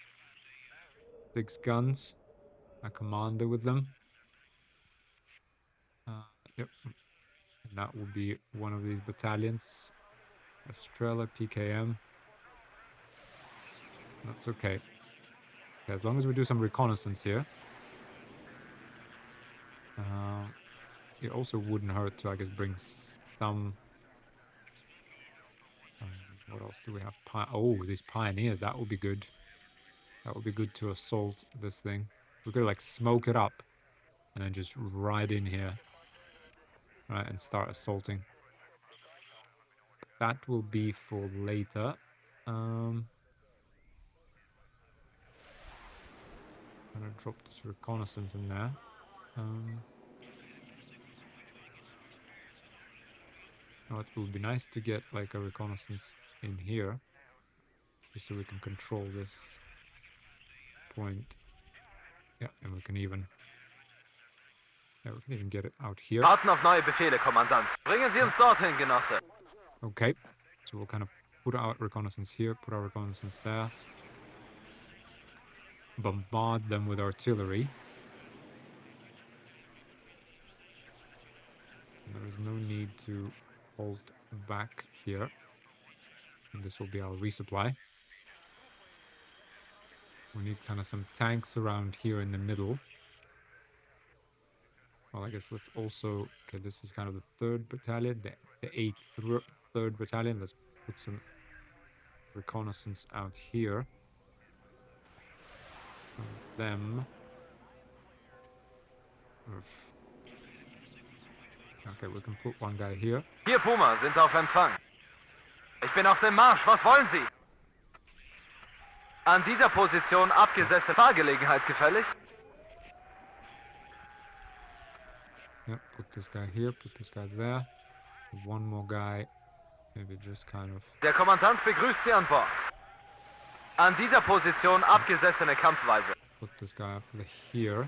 guns. A commander with them. Yep. And that will be one of these battalions. Estrella, PKM. That's okay. As long as we do some reconnaissance here. It also wouldn't hurt to, I guess, bring some... what else do we have? Oh, these pioneers, that would be good. That would be good to assault this thing. We could, like, smoke it up and then just ride in here. Right, and start assaulting. That will be for later. I'm gonna drop this reconnaissance in there. Now it would be nice to get like a reconnaissance in here, just so we can control this point. Yeah, and we can even get it out here. Warten auf neue Befehle, Kommandant. Bringen Sie uns dorthin, Genosse. Okay, so we'll kind of put our reconnaissance here, put our reconnaissance there. Bombard them with artillery. And there is no need to hold back here. And this will be our resupply. We need kind of some tanks around here in the middle. Well, I guess let's also... Okay, this is kind of the 3rd battalion, the 8th 3rd battalion. Let's put some reconnaissance out here. Them. Okay, we can put one guy here. Hier, Puma, sind auf Empfang. Ich bin auf dem Marsch, was wollen Sie? An dieser Position abgesessen. Fahrgelegenheit gefällig? Yeah, put this guy here, put this guy there. One more guy, maybe just kind of... Der Kommandant begrüßt Sie an Bord. An dieser Position abgesessene Kampfweise. Put this guy up here.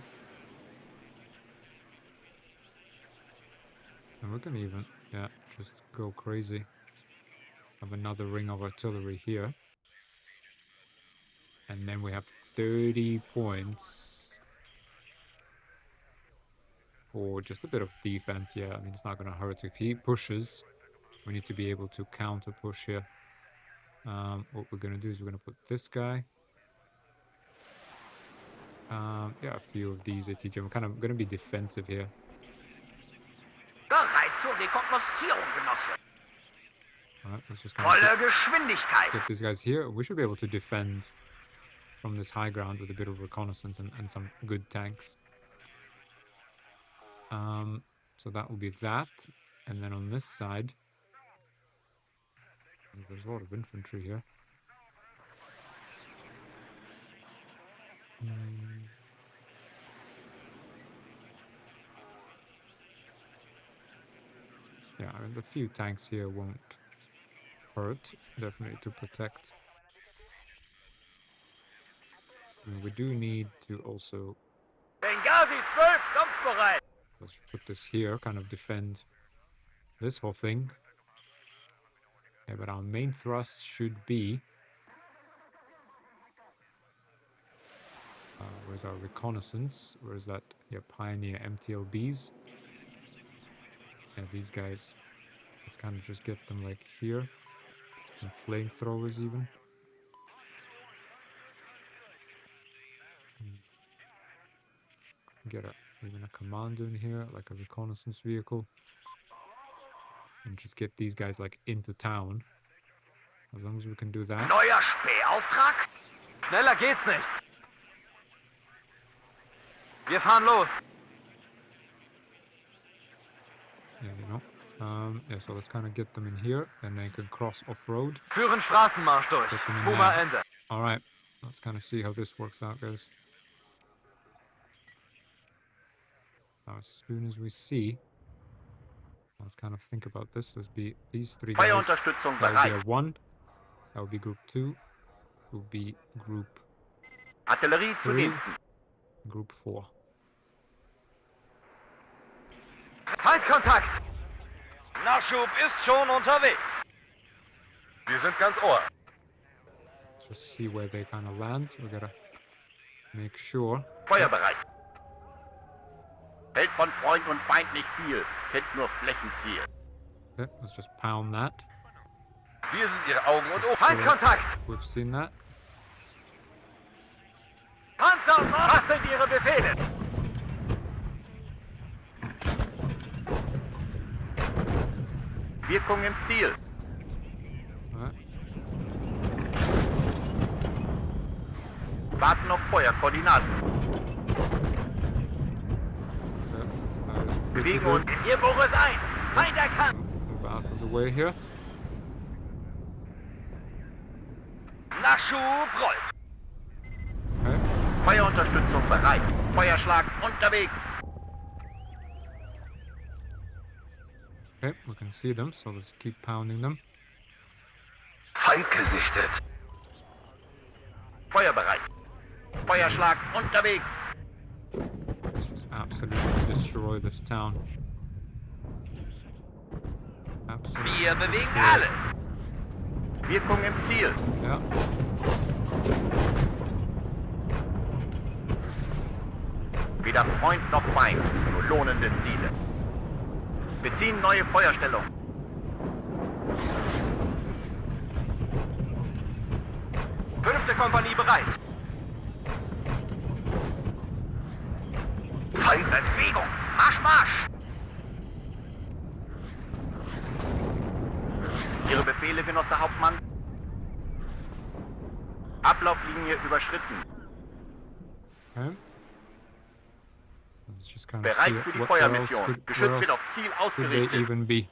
And we can even, yeah, just go crazy. Have another ring of artillery here. And then we have 30 points. For just a bit of defense, yeah. I mean, it's not going to hurt. If he pushes, we need to be able to counter push here. What we're going to do is we're going to put this guy. Yeah, a few of these ATG. I'm kind of going to be defensive here. Bereit zur Rekognoszierung, Genosse. Alright, let's just kind Volle of Geschwindigkeit. get these guys here. We should be able to defend from this high ground with a bit of reconnaissance and some good tanks. So that will be that. And then on this side, there's a lot of infantry here. Yeah, I mean, the few tanks here won't hurt, definitely to protect. I mean, we do need to also... Benghazi 12, kampfbereit. Let's put this here, kind of defend this whole thing. Okay, but our main thrust should be... where's our reconnaissance? Where's that? Yeah, Pioneer MTLBs. Yeah, these guys. Let's kind of just get them like here. And flamethrowers even. Get even a commando in here, like a reconnaissance vehicle. And just get these guys like into town. As long as we can do that. Neuer Spähauftrag? Schneller geht's nicht. Wir fahren los. Yeah, you know. Yeah, so let's kind of get them in here, and they can cross off-road. Führen Straßenmarsch durch. Get them in Puma there. Ende. Alright, let's kind of see how this works out, guys. Now, as soon as we see... Let's kind of think about this. Let's be these 3 guys. Feuerunterstützung That would be bereit. a 1. That would be group 2. It would be group Artillerie zu 3. Diensten. Group 4. Feindkontakt. Nachschub ist schon unterwegs. Wir sind ganz Ohr. Let's just see where they kind of land. We gotta make sure. Feuerbereit. Hält von Freund und Feind nicht viel. Kennt nur Flächenziel. Okay, let's just pound that. Wir sind Ihre Augen und Ohren. Feindkontakt! We've seen that. Panzer, was sind Ihre Befehle? Wirkung im Ziel. Alright. Warten auf Feuerkoordinaten. Yeah, that is pretty Bewegen good. uns. Hier Boris 1. Feind erkannt. Move out of the way here. Nachschub rollt. Okay. Feuerunterstützung bereit. Feuerschlag unterwegs. Okay, we can see them, so let's keep pounding them. Feind gesichtet. Feuer bereit. Feuerschlag unterwegs. Let's just absolutely destroy this town. Absolutely. Wir bewegen destroy it. alles. Wirkung im Ziel. Ja. Weder Freund noch Feind. Nur lohnende Ziele. Beziehen neue Feuerstellung. Fünfte Kompanie bereit. Feind in Bewegung. Marsch, Marsch. Ihre Befehle, Genosse Hauptmann. Ablauflinie überschritten. Okay. Let's just kind of Bereit see für die what else Feuermission. could, Geschütz where wird else auf Ziel could they ausgerichtet. even be?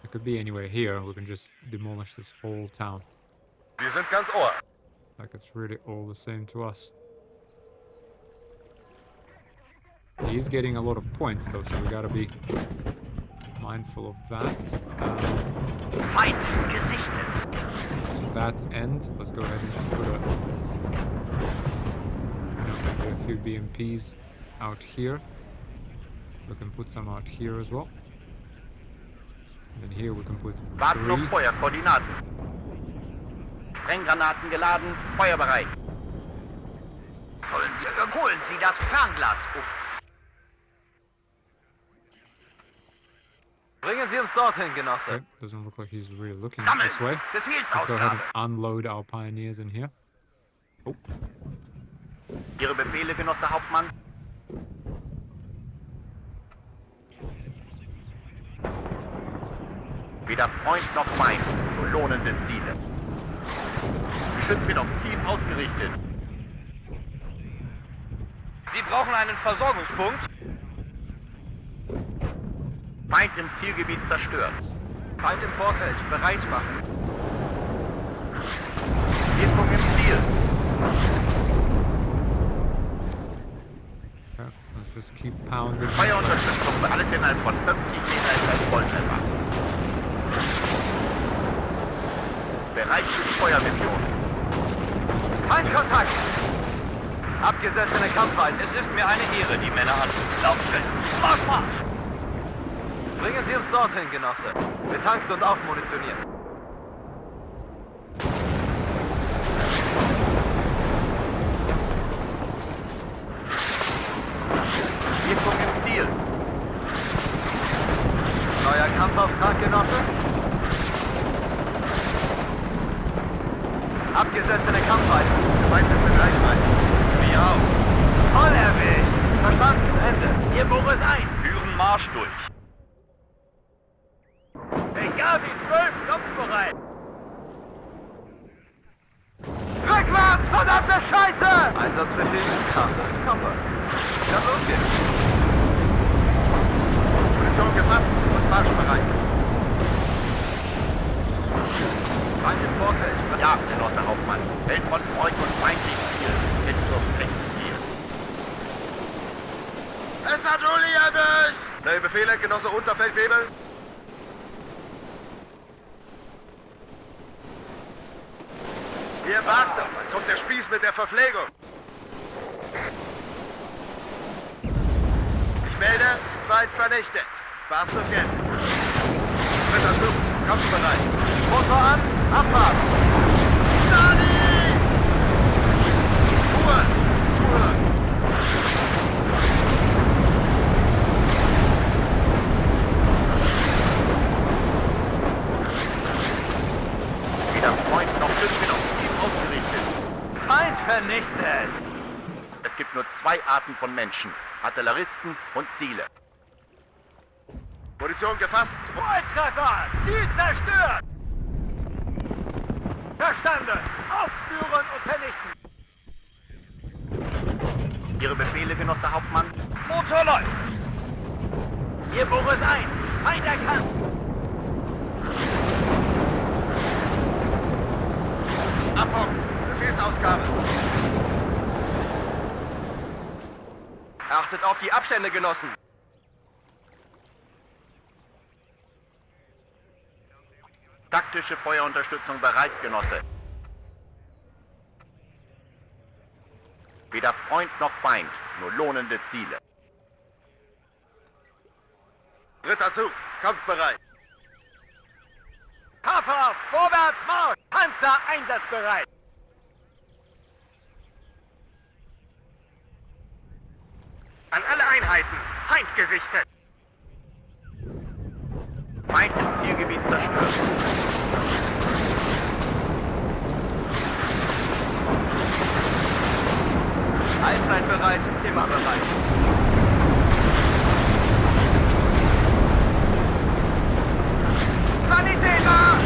It could be anywhere here. We can just demolish this whole town. Wir sind ganz Ohr. Like it's really all the same to us. He's getting a lot of points though, so we gotta be mindful of that. Feind gesichtet. To that end, let's go ahead and just put maybe a few BMPs out here. We can put some out here as well. And then here we can put Warten auf 3. Feuerkoordinaten. Sprenggranaten geladen. Feuerbereit. Sollen wir holen Sie das Fernglas, Ufts. Bringen Sie uns dorthin, Genosse. Okay, doesn't look like he's really looking Sammeln. this way. Let's go ahead Befehlsausgabe. and unload our pioneers in here. Oh, Ihre Befehle, Genosse Hauptmann. Weder Freund noch Feind, nur lohnende Ziele. Geschütz wird auf Ziel ausgerichtet. Sie brauchen einen Versorgungspunkt. Feind im Zielgebiet zerstört. Feind im Vorfeld, bereit machen. Wirkung im Ziel. okay. Let's just keep pounding. Feuerunterstützung für alles innerhalb von 50 Meter ist ein Volltreffer. Bereit für die Feuermission. Feindkontakt! Abgesessene Kampfweise. Es ist mir eine Ehre, die Männer anzulaufen. Marsch, Marsch! Bringen Sie uns dorthin, Genosse. Betankt und aufmunitioniert. Wirkung im Ziel. Neuer Kampfauftrag, Genosse. Abgesessene Kampfweise. Feind ist in Reichweite. Wir auch. Voll erwischt. Verstanden, Ende. Hier Boris 1. Führen Marsch durch. Benghazi 12, kampfbereit. Rückwärts, verdammte Scheiße! Einsatzbefehl, Karte, Kompass. Kann losgehen. Position gefasst und marschbereit. Feind im Vorfeld. Ja, Genosse Hauptmann. Hält von Freund und Feind nicht viel. Ist nur Flächenziel. Es hat Uli erwischt! Neue Befehle, Genosse Unterfeldwebel. Hier Wasser. Dann kommt der Spieß mit der Verpflegung. Ich melde, Feind vernichtet. Wasser kennt. Dritter Zug, kampfbereit. Motor an, Abfahrt. Sani! Ruhe! Zuhören! Noch 5 auf Ziel ausgerichtet. Feind vernichtet! Es gibt nur 2 Arten von Menschen. Artilleristen und Ziele. Position gefasst. Volltreffer! Ziel zerstört! Verstanden! Aufspüren und vernichten! Ihre Befehle, Genosse Hauptmann? Motor läuft! Hier Boris 1, Feind erkannt! Abhocken. Befehlsausgabe. Achtet auf die Abstände, Genossen! Taktische Feuerunterstützung bereit, Genosse. Weder Freund noch Feind, nur lohnende Ziele. Dritter Zug. Kampfbereit. Kaffer, vorwärts, Marsch! Panzer einsatzbereit! An alle Einheiten. Feind gesichtet. Feind im Zielgebiet zerstört. Allzeit bereit, immer bereit. Sanitäter!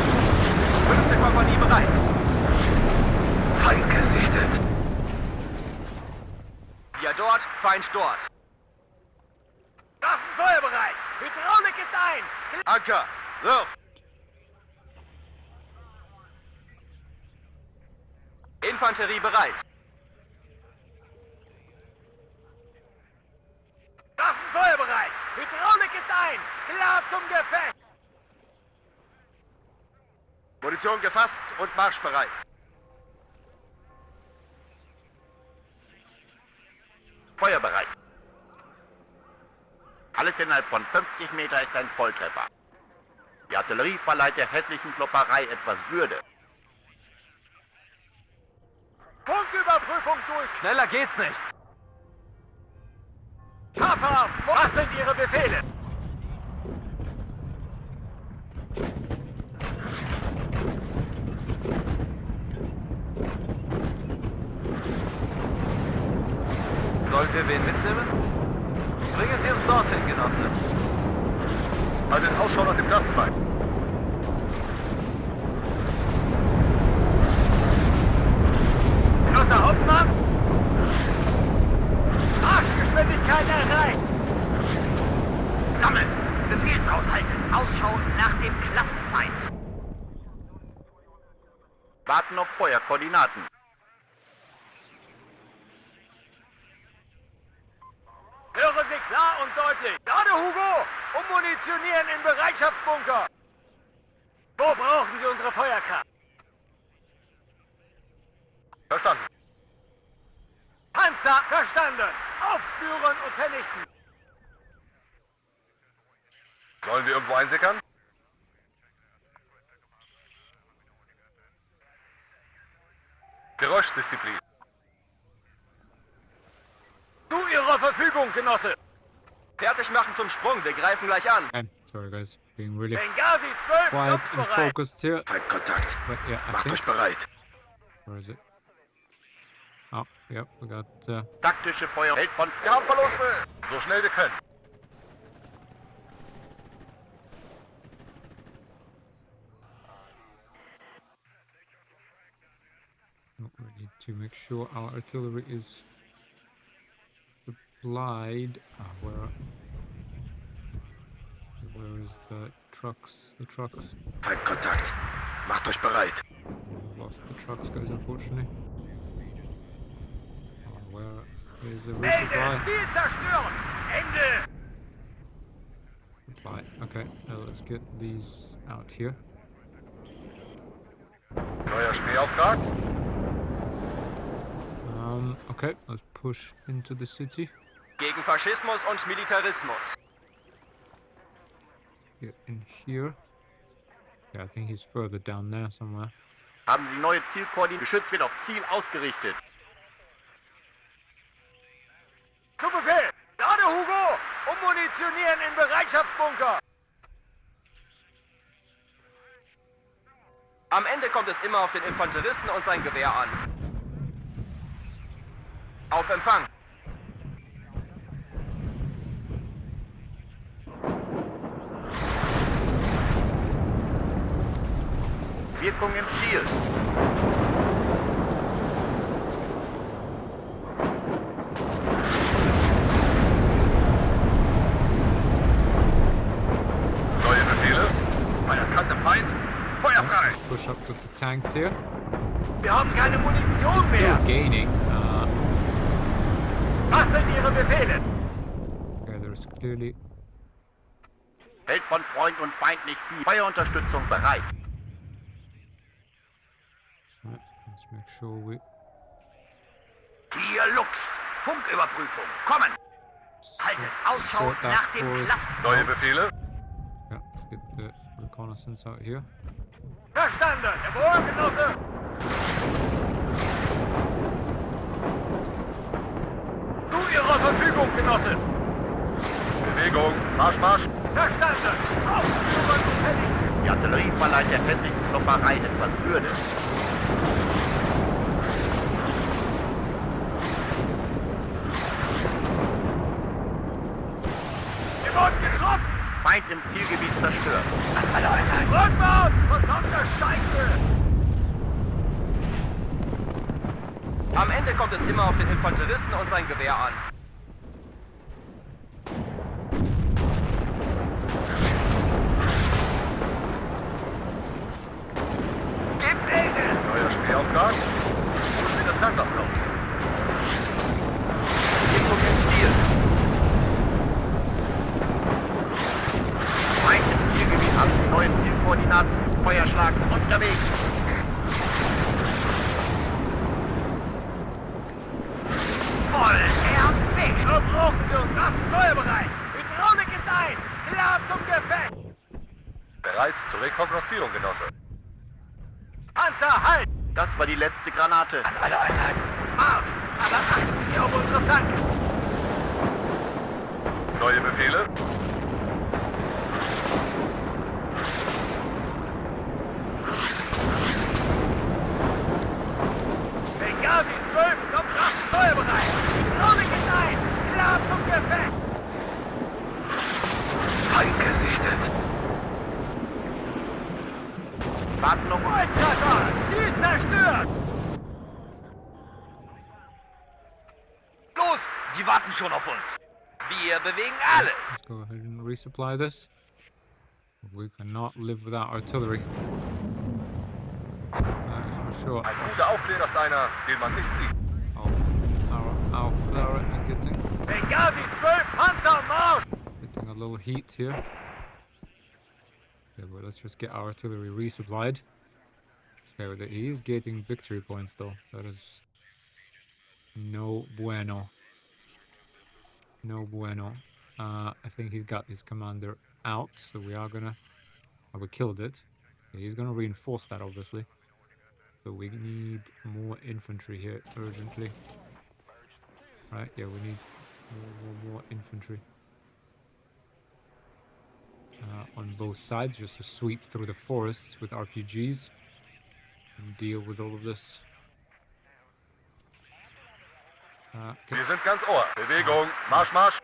5. Kompanie bereit. Feind gesichtet. Wir dort, Feind dort. Waffen feuerbereit! Hydraulik ist ein! Anker. Wirf. Infanterie bereit. Waffen feuerbereit! Hydraulik ist ein! Klar zum Gefecht! Munition gefasst und marschbereit. Feuerbereit. Alles innerhalb von 50 Meter ist ein Volltreffer. Die Artillerie verleiht der hässlichen Klopperei etwas Würde. Punktüberprüfung durch! Schneller geht's nicht. Kaffer, was sind Ihre Befehle? Sollen wir wen mitnehmen? Bringen Sie uns dorthin, Genosse. Haltet Ausschau nach dem Klassenfeind. Genosse Hauptmann? Marschgeschwindigkeit erreicht! Sammeln! Befehlsaushalten! Ausschau nach dem Klassenfeind! Warten auf Feuerkoordinaten. Höre Sie klar und deutlich! Gerade Hugo! Ummunitionieren in Bereitschaftsbunker! Wo brauchen Sie unsere Feuerkraft? Verstanden. Panzer, verstanden! Aufspüren und vernichten! Sollen wir irgendwo einsickern? Geräuschdisziplin. Zu Ihrer Verfügung, Genosse! Fertig machen zum Sprung, wir greifen gleich an. Okay, sorry guys, being really Benghazi 12, quiet and kampfbereit! focused here. Feindkontakt. But yeah, I Macht think. euch bereit. Where is it? Oh, yep, we got. Taktische Feuer hält von... Wir haben Verluste. So schnell wir können. We need to make sure our artillery is supplied. Where is the trucks? The trucks. Feindkontakt. Macht euch bereit. We lost the trucks, guys, unfortunately. Where is the Ende! resupply? Ziel zerstören! Ende! Supply. Okay, let's get these out here. Neuer Schneeauftrag. Okay, let's push into the city. Gegen Faschismus und Militarismus. Get in here. Yeah, I think he's further down there somewhere. Haben Sie neue Zielkoordinaten? Geschütz wird auf Ziel ausgerichtet. Zu Befehl! Lade Hugo! Ummunitionieren in Bereitschaftsbunker! Am Ende kommt es immer auf den Infanteristen und sein Gewehr an. Auf Empfang. Wirkung im Ziel. Neue Befehle? Bei erkanntem Feind? Feuer frei! Push up with the tanks here. Wir haben keine Munition Still mehr. gaining. Was sind Ihre Befehle? Okay, there's clearly... Hält von Freund und Feind nicht viel. Feuerunterstützung bereit. Let's make sure we... Hier Lux. Funküberprüfung. Kommen. Haltet Ausschau Sort that nach dem forest Cluster. Neue out. Befehle? Yeah, let's get the reconnaissance out here. Verstanden. Jawohl, Genosse. Zu Ihrer Verfügung, Genosse. Bewegung. Marsch, Marsch. Verstanden. Ausführung fertig. Die Artillerie verleiht der festlichen Klopperei etwas Würde. Wir wurden getroffen. Feind im Zielgebiet zerstört. An alle Einheiten. Rückwärts. Verdammte Scheiße. Am Ende kommt es immer auf den Infanteristen und sein Gewehr an. Gib Ende! Neuer Spähauftrag. Wo sieht das Fernglas aus? Wirkung im Ziel. Feind im Zielgebiet ab. Neue Zielkoordinaten. Feuerschlag unterwegs. Voll erwischt. So brauchen Sie uns. Waffen feuerbereit. Hydraulik ist ein. Klar zum Gefecht. Bereit zur Rekognoszierung, Genosse. Panzer, halt! Das war die letzte Granate. An alle Einheiten. Marsch! Aber achten Sie auf unsere Flanken. Neue Befehle? Benghazi 12 kommt Waffen feuerbereit. Hydraulik ist ein. Klar zum Gefecht. Feind gesichtet. Warten noch. Volltreffer! Ziel zerstört! Los, die warten schon auf uns. Wir bewegen alles. Let's go ahead and resupply this. We cannot live without artillery. That is for sure. Ein guter Aufklärer ist einer, den man nicht sieht. Aufklärer getting Benghazi 12 Panzer, Marsch! getting a little heat here. Okay, well, let's just get our artillery resupplied. Okay, well, he is getting victory points though. That is no bueno. No bueno. I think he's got his commander out, so we are gonna... Oh, we killed it. Okay, he's gonna reinforce that, obviously. So we need more infantry here urgently. Right, yeah, we need more infantry. On both sides, just to sweep through the forests with RPGs and deal with all of this. Okay. Wir sind ganz Ohr. Bewegung. Marsch, Marsch.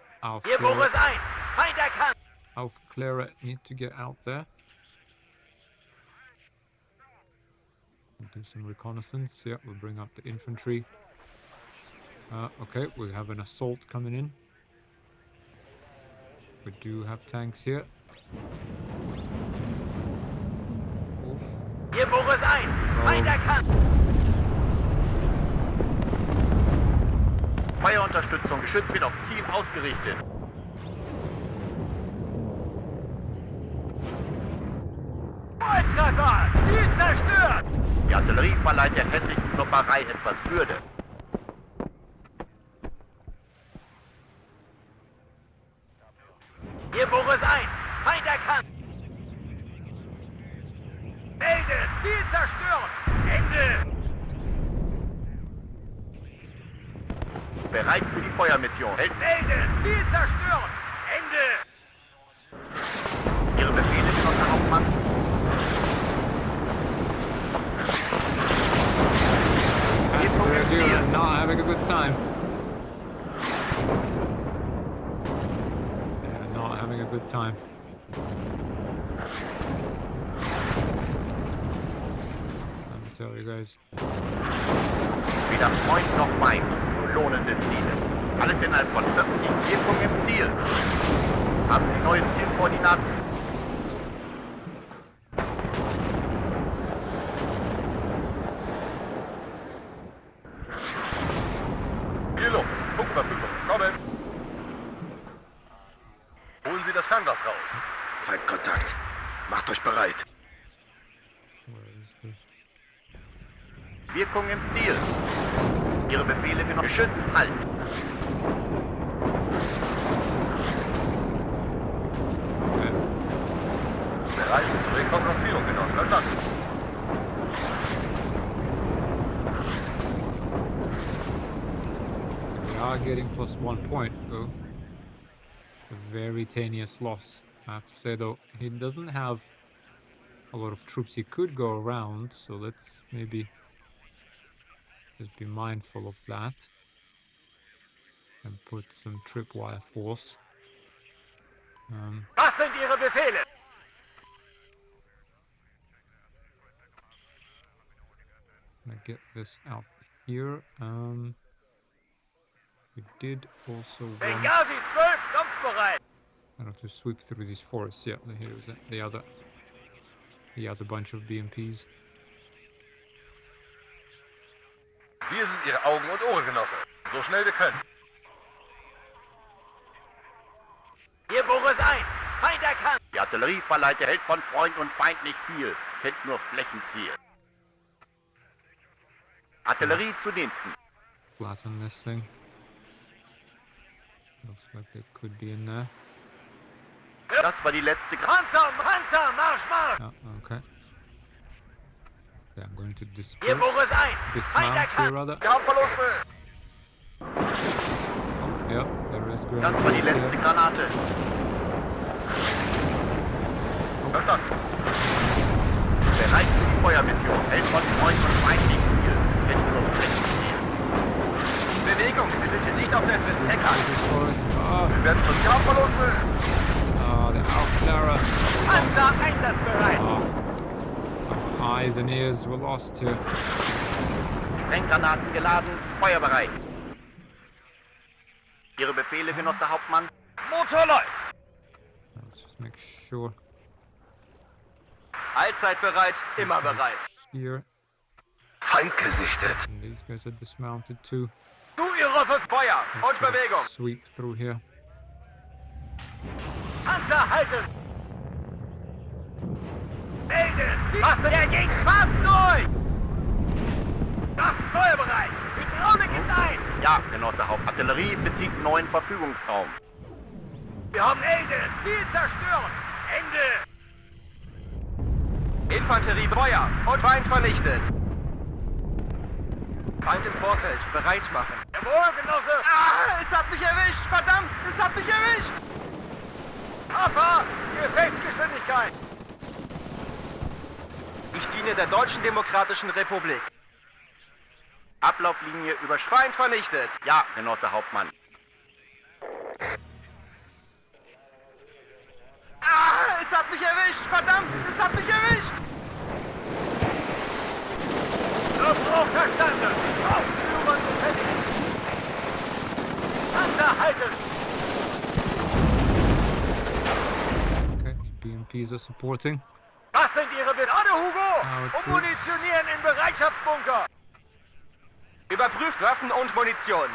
Hier Boris 1, Feind erkannt! Aufklärer need to get out there. We'll do some reconnaissance. Yeah, we'll bring up the infantry. Okay, we have an assault coming in. We do have tanks here. Oof. Hier Boris 1, Feind erkannt! Feuerunterstützung. Geschütz wird auf Ziel ausgerichtet. Volltreffer! Ziel zerstört! Die Artillerie verleiht der festlichen Klopperei etwas Würde. Hier Boris 1, Feind erkannt! Melde, Ziel zerstören! Ende! Bereit für die Feuermission. Hält Melde, Ziel zerstören! Ende! Ihre Befehle, Genosse Hauptmann. im You're Ziel. not having a good time. They're not having a good time. Let me tell you guys. Weder Freund noch Feind, nur lohnende Ziele. Alles innerhalb von 50, Wirkung im Ziel. Haben Sie neue Zielkoordinaten? Hier los. Funküberprüfung. Kommen. Holen Sie das Fernglas raus. Feindkontakt. Macht euch bereit. Where is the... Wirkung im Ziel. Ihre Befehle genommen. Geschütz, halt. Okay. Bereit zur Rekognoszierung, Genossen. Danke. We are getting +1 point though. A very tenuous loss. I have to say though, he doesn't have a lot of troops he could go around, so let's maybe just be mindful of that and put some tripwire force. Was sind Ihre Befehle? I get this out here. We did also want Benghazi 12, kampfbereit. to sweep through these forests. Yeah, here's the other bunch of BMPs. Wir sind Ihre Augen und Ohren, Genosse. So schnell wir können. Hier Boris 1, Feind erkannt. Die Artillerieverleiter hält von Freund und Feind nicht viel. Kennt nur Flächenziel. Artillerie zu Diensten. Flatten this thing. Looks like they could be in there. Das war die letzte... Panzer, Panzer, Marsch, Marsch. Oh, okay. Yeah, I'm going to Hier Boris 1, Feind dismount here erkannt. rather. Wir haben Verluste. Oh, yeah, there is ground Das war die force letzte here. Granate. Verstanden. Bereit für die Feuermission. Hält von Freund und Feind nicht viel. Kennt nur Flächenziel. Bewegung, Sie sind hier nicht auf der Blitzhecker. This forest. Oh, Wir werden wir haben Verluste. the Aufklärer. Panzer einsatzbereit. Oh, our eyes and ears were lost here. Sprenggranaten geladen. Feuerbereit. Ihre Befehle, Genosse Hauptmann? Motor läuft. Let's just make sure. Allzeit bereit, immer bereit. Here. Feind gesichtet. And these guys are dismounted too. Du Ihre Feuer und Let's sort of Bewegung. sweep through here. Panzer halten. Melden, Sie Masse der Gegend fast durch. Waffen feuerbereit. Hydraulik ist ein. Ja, Genosse Haupt. Artillerie bezieht neuen Verfügungsraum. Wir haben Ende. Ziel zerstören. Ende. Infanterie, Feuer und Feind vernichtet. Feind im Vorfeld, bereit machen. Jawohl, Genosse. Ah, es hat mich erwischt, verdammt, es hat mich erwischt. Affa, Gefechtsgeschwindigkeit. Ich diene der Deutschen Demokratischen Republik. Ablauflinie überschritten. Feind vernichtet. Ja, Genosse Hauptmann. Ah, es hat mich erwischt, verdammt, es hat mich erwischt. Luftdruck verstanden. Aufführung gefällig. Panzer halten. Okay, these BMPs are supporting. Was sind Ihre Befehle, Hugo? Troops. Munitionieren in Bereitschaftsbunker. Überprüft Waffen und Munition.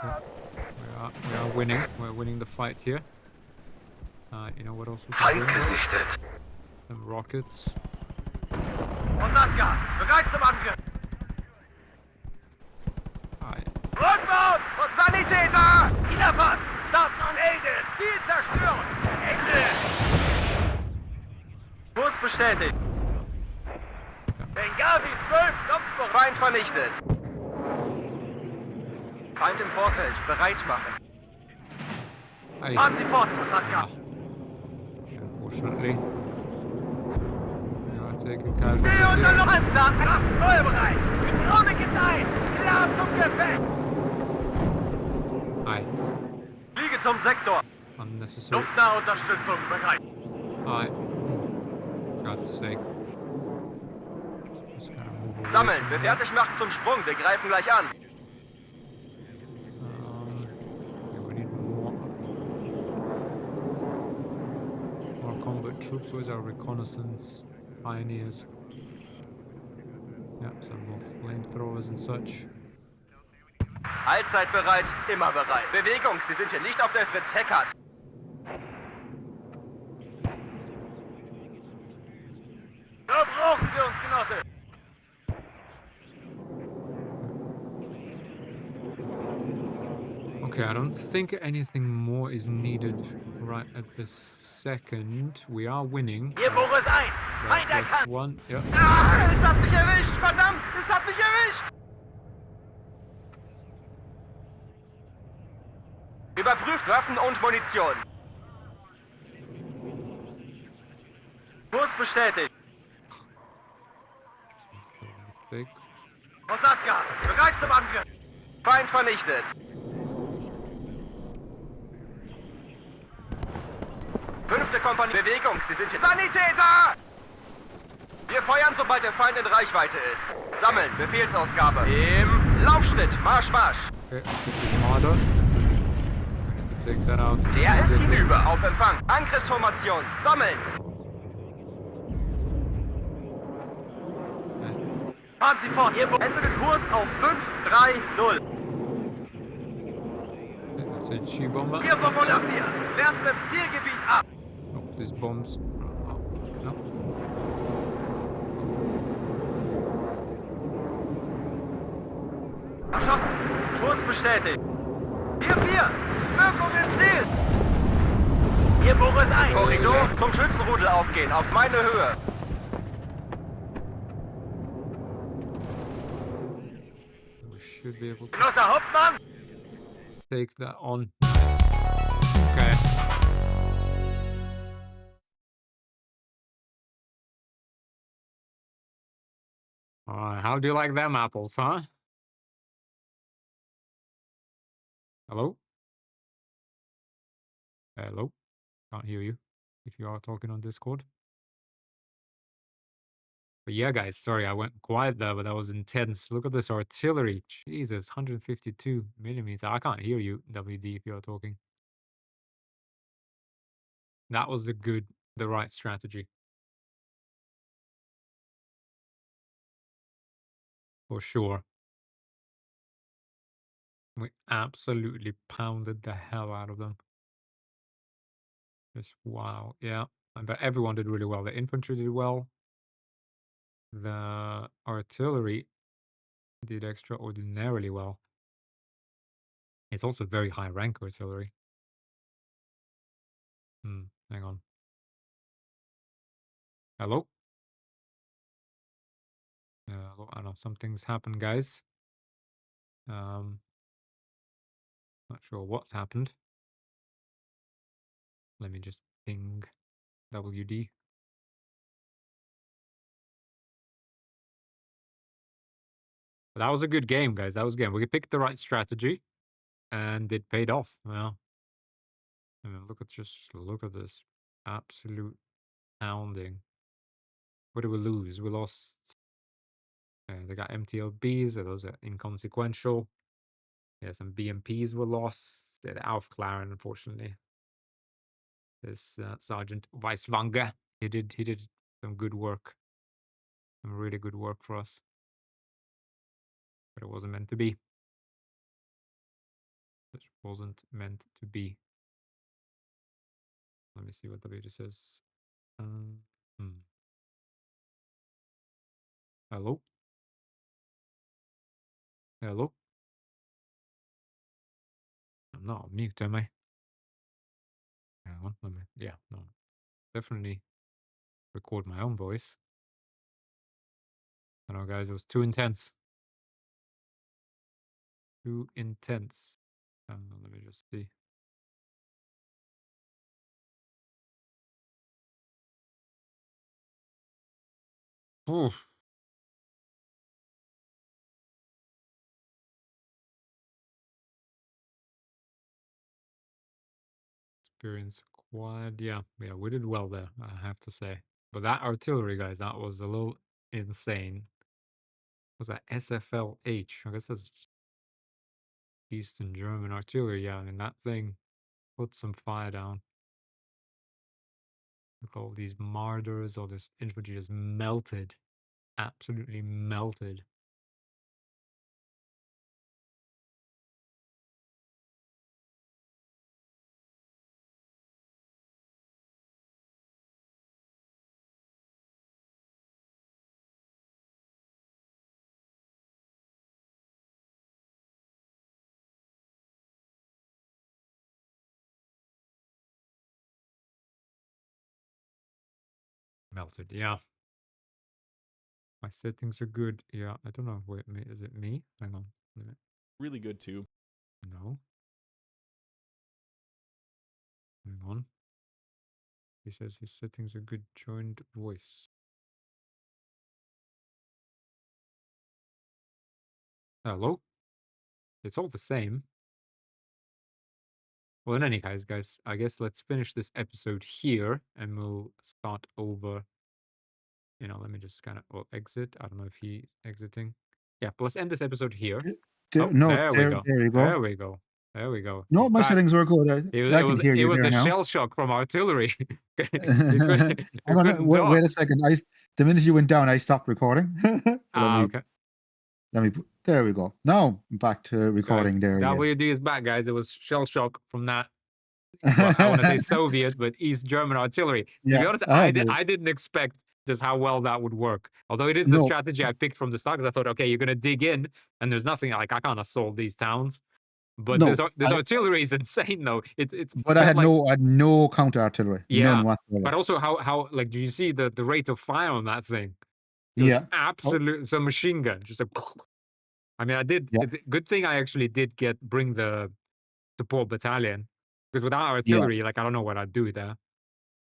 We are winning. We're winning the fight here. You know what else we can Feind bring? gesichtet. Some rockets. Osatka, bereit zum Angriff. Rückwärts. Sanitäter! Ziel erfasst. Starten an Ende. Ziel zerstören. Ende. Kurs bestätigt. Benghazi 12, kampfbereit. Feind vernichtet. Feind im Vorfeld, bereit machen. Aye. Fahren Sie fort, Osatka. Unfortunately, we are taking casualties here. Panzer, Waffen feuerbereit. Hydraulik ist Bereit zum Gefecht! Aye. Fliege zum Sektor. Unnecessary. Luftnahe Unterstützung bereit. Aye. God's sake. Just gotta move away Sammeln, from here. fertig machen zum Sprung. Wir greifen gleich an. Yeah, we need more combat troops. Where's our reconnaissance pioneers? Yep, some more flamethrowers and such. Allzeit bereit, immer bereit. Bewegung, Sie sind hier nicht auf der Fritz-Heckert. Da brauchen Sie uns, Genosse! Okay, I don't think anything more is needed right at this second. We are winning. Hier Boris 1! Feind Plus erkannt! one. Yep. Ah, es hat mich erwischt! Verdammt, es hat mich erwischt! Überprüft Waffen und Munition. Kurs bestätigt. Big. Kosatka, bereit zum Angriff. Feind vernichtet. Fünfte Kompanie. Bewegung, Sie sind hier. Sanitäter! Wir feuern, sobald der Feind in Reichweite ist. Sammeln, Befehlsausgabe. Im Laufschritt, Marsch, Marsch. Okay, let's get this Marder. We need to take that out. Der ist immediately. hinüber. Auf Empfang. Angriffsformation. Sammeln. Fahren Sie fort. Ende den Kurs auf 5-3-0. Let's say Chi-Bomber. Hier Bomber 4. Werfen im Zielgebiet ab. Oh, these bombs. No. Erschossen. Kurs bestätigt. Hier 4. Wirkung im Ziel. Hier Boris 1! Korridor zum Schützenrudel aufgehen. Auf meine Höhe. We should be able to Genosse Hauptmann! take that on. Nice. Okay. Alright, how do you like them apples, huh? Hello? Hello? Can't hear you if you are talking on Discord. But yeah, guys, sorry, I went quiet there, but that was intense. Look at this artillery. Jesus, 152 millimeters. I can't hear you, WD, if you are talking. That was the right strategy. For sure. We absolutely pounded the hell out of them. Just wow. Yeah. But everyone did really well. The infantry did well. The artillery did extraordinarily well. It's also very high rank artillery. Hang on. Hello? Hello? I don't know. Something's happened, guys. Not sure what's happened. Let me just ping WD. But that was a good game, guys. That was a game. We picked the right strategy, and it paid off. Well, I mean, look at this absolute pounding. What did we lose? We lost. They got MTLBs. So those are inconsequential. Yeah, some BMPs were lost. At Aufklaren, unfortunately. This Sergeant Weiswanger, he did some good work, some really good work for us. But it wasn't meant to be. It wasn't meant to be. Let me see what WD says. Hello? Hello? I'm not on mute, am I? Hang on, yeah, no. Definitely record my own voice. I know, guys, it was too intense. Too intense. Let me just see. Oof. Experience quad. Yeah, we did well there, I have to say. But that artillery, guys, that was a little insane. Was that SFLH? I guess that's Eastern German artillery. Yeah, I mean, that thing put some fire down. Look, all these marders, all this infantry just melted. Absolutely melted. Melted, yeah. My settings are good. Yeah, I don't know. Wait, is it me? Hang on a minute. Really good too. No. Hang on. He says his settings are good. Joined voice. Hello? It's all the same. Well, in any case, guys, I guess let's finish this episode here and we'll start over. Let me just kind of exit. I don't know if he's exiting. Yeah, but let's end this episode here. Oh, No, there we go. there you go. There we go. There we go. No, He's my back. settings were good. I can hear you was there the now. shell shock from artillery. Wait a second. The minute you went down, I stopped recording. Okay. There we go. Now back to recording. Guys, there. WD is back, guys. It was shell shock from that. Well, I want to say Soviet, but East German artillery. Yeah, To be honest, I didn't expect just how well that would work. Although it is the strategy I picked from the start, because I thought, okay, you're gonna dig in, and there's nothing. Like, I can't assault these towns. But this artillery is insane, though. It's. But I had no counter artillery. Yeah. None whatsoever. But also, how like, do you see the rate of fire on that thing? It was absolute. It's a machine gun. Just a. I mean, I did. Yeah. Good thing I actually did bring the support battalion, because without artillery, like, I don't know what I'd do there.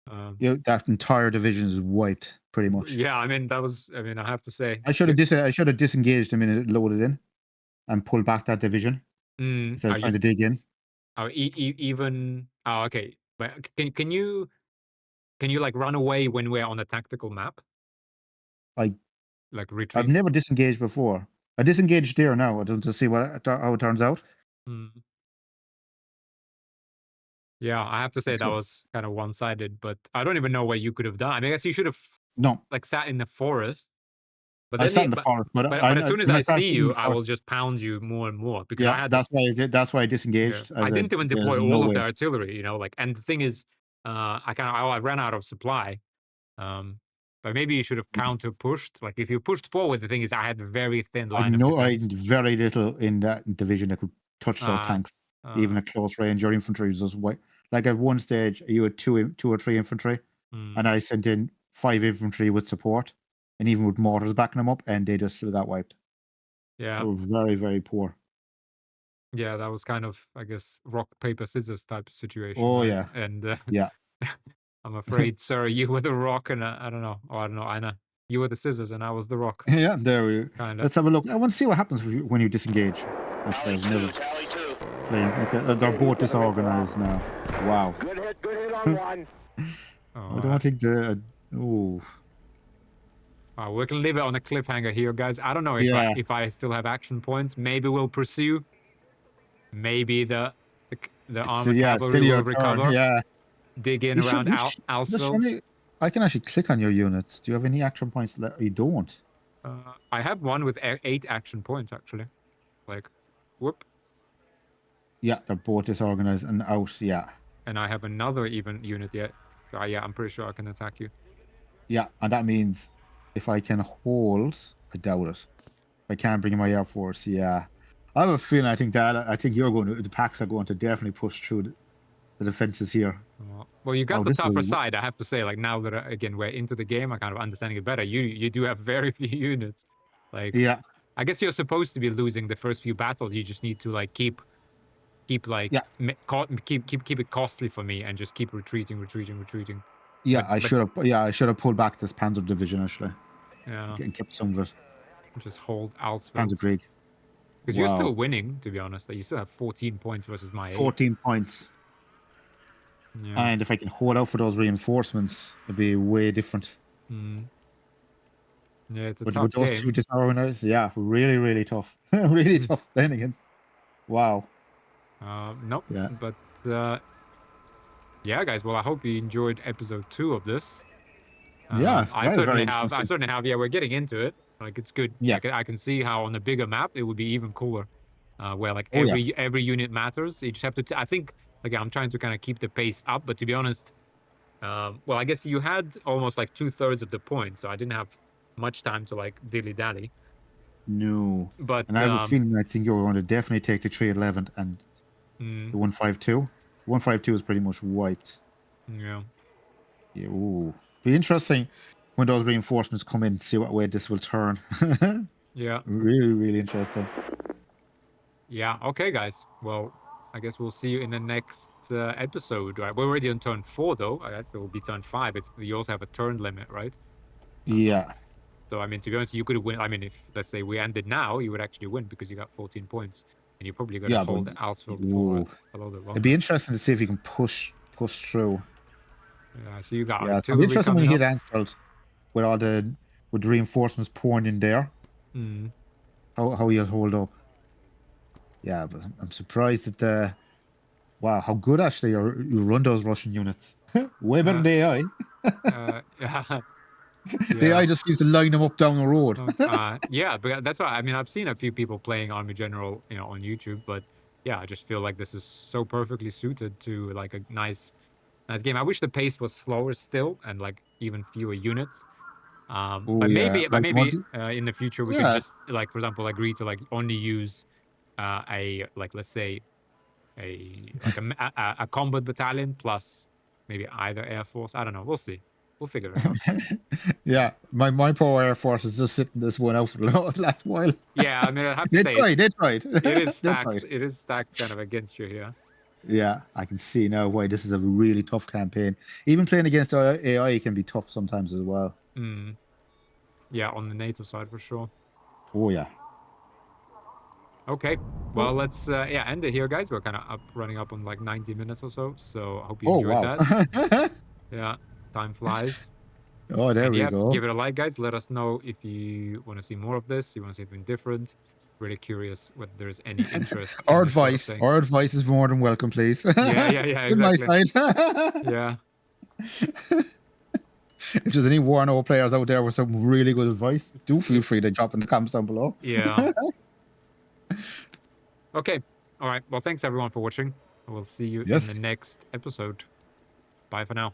That entire division is wiped pretty much. Yeah, I mean, I have to say, I should have disengaged the minute it loaded in, and pulled back that division instead of trying to dig in. Oh, even. Oh, okay. But can you like run away when we're on a tactical map? Like retreat. I've never disengaged before. I disengaged there now. I don't to see how it turns out. Yeah, I have to say that was kind of one-sided, but I don't even know what you could have done. I mean, I guess you should have like sat in the forest. But I sat in the forest, but as soon as I see you, I will just pound you more and more, because that's why I disengaged. I didn't even deploy all of the artillery, like. And the thing is, I ran out of supply. But maybe you should have counter pushed. Like, if you pushed forward, the thing is, I had a very thin line of defense. I had very little in that division that could touch those tanks, even at close range. Your infantry was just white. Like, at one stage, you had two or three infantry, and I sent in 5 infantry with support, and even with mortars backing them up, and they just still got wiped. Yeah, they were very, very poor. Yeah, that was kind of, I guess, rock paper scissors type of situation. Oh, right? yeah. And Yeah. I'm afraid, sir, you were the rock, and I don't know. Oh, I don't know, Anna. You were the scissors, and I was the rock. Yeah, there we go. Kinda. Let's have a look. I want to see what happens when you disengage. Actually, I've never played. Okay, they're both disorganized now. Wow. Good hit on one. Oh, I don't think the. Oh. Wow, we can leave it on a cliffhanger here, guys. I don't know if I still have action points. Maybe we'll pursue. Maybe the armored cavalry will recover. Yeah. Dig in around Alsfeld. I can actually click on your units. Do you have any action points? You don't. I have one with 8 action points, actually. Like, whoop. Yeah, they're both disorganized and out. Yeah. And I have another even unit yet. So, yeah, I'm pretty sure I can attack you. Yeah, and that means if I can hold, I doubt it. I can't bring in my air force. Yeah, I have a feeling. I think the packs are going to definitely push through the defenses here. Well, you got the tougher side, I have to say. Like, now that again we're into the game, I'm kind of understanding it better. You do have very few units. Like, yeah, I guess you're supposed to be losing the first few battles. You just need to like keep it costly for me and just keep retreating. Yeah, I should have pulled back this Panzer division actually. Yeah, and kept some of it. Just hold Alsfeld. Panzerkrieg. Because you're still winning, to be honest. Like, you still have 14 points versus my 8. 14 points. Yeah. And if I can hold out for those reinforcements, it'd be way different. Mm. Yeah, it's a But tough with those game. two disorganized, yeah, really, really tough. Really tough playing against. Wow. Nope. Yeah. But yeah, guys. Well, I hope you enjoyed episode 2 of this. Yeah, I very, very certainly have. I interesting. certainly have. Yeah, we're getting into it. Like it's good. Yeah. I can see how on a bigger map it would be even cooler, where like Oh, yes. every unit matters. You just have to. I think again, I'm trying to kind of keep the pace up. But to be honest, well, I guess you had almost like 2/3 of the points, so I didn't have much time to like dilly dally. No. But And I have a feeling I think you're going to definitely take the 311 and the 152. 152 is pretty much wiped. yeah. Yeah, ooh. Be interesting when those reinforcements come in, see what way this will turn. Yeah. Really, really interesting. Yeah. Okay, guys. Well, I guess we'll see you in the next episode. Right? We're already on turn 4, though. I guess it will be turn 5. You also have a turn limit, right? Yeah. So I mean, to be honest, you could win. I mean, if let's say we ended now, you would actually win because you got 14 points, and you're probably gonna Yeah, but hold Alsfeld for ooh. a little bit It'd longer. be interesting to see if you can push through. Yeah. So you got Yeah, so it'll be artillery interesting when coming you up. hit Ansfeld with all the reinforcements pouring in there. Mm. How you'll hold up. Yeah, but I'm surprised that wow, how good actually you run those Russian units. Way better than the AI. Yeah. The AI just seems to line them up down the road. Yeah, but that's why I mean I've seen a few people playing Army General, on YouTube, but yeah, I just feel like this is so perfectly suited to like a nice game. I wish the pace was slower still and like even fewer units. Oh But yeah, maybe, like in the future we could yeah. just like, for example, agree to like only use a like let's say a combat battalion plus maybe either Air Force. I don't know. We'll see. We'll figure it out. Yeah, my poor Air Force is just sitting this one out for the last while. Yeah, I mean I have to They say tried. it is They stacked. tried. It is stacked kind of against you here. Yeah, I can see now why this is a really tough campaign. Even playing against AI can be tough sometimes as well. Mm. Yeah, on the NATO side for sure. Oh yeah. Okay, well let's end it here, guys. We're kind of running up on like 90 minutes or so. So I hope you Oh enjoyed wow. that. Yeah, time flies. Oh, there And we yeah, go. give it a like, guys. Let us know if you want to see more of this. You want to see something different. Really curious whether there's any interest in Our this sort of advice. thing. Our advice is more than welcome, please. Yeah, With my exactly. side. Yeah. If there's any WARNO players out there with some really good advice, do feel free to drop in the comments down below. Yeah. Okay. All right. Well, thanks everyone for watching. We'll see you in the next episode. Bye for now.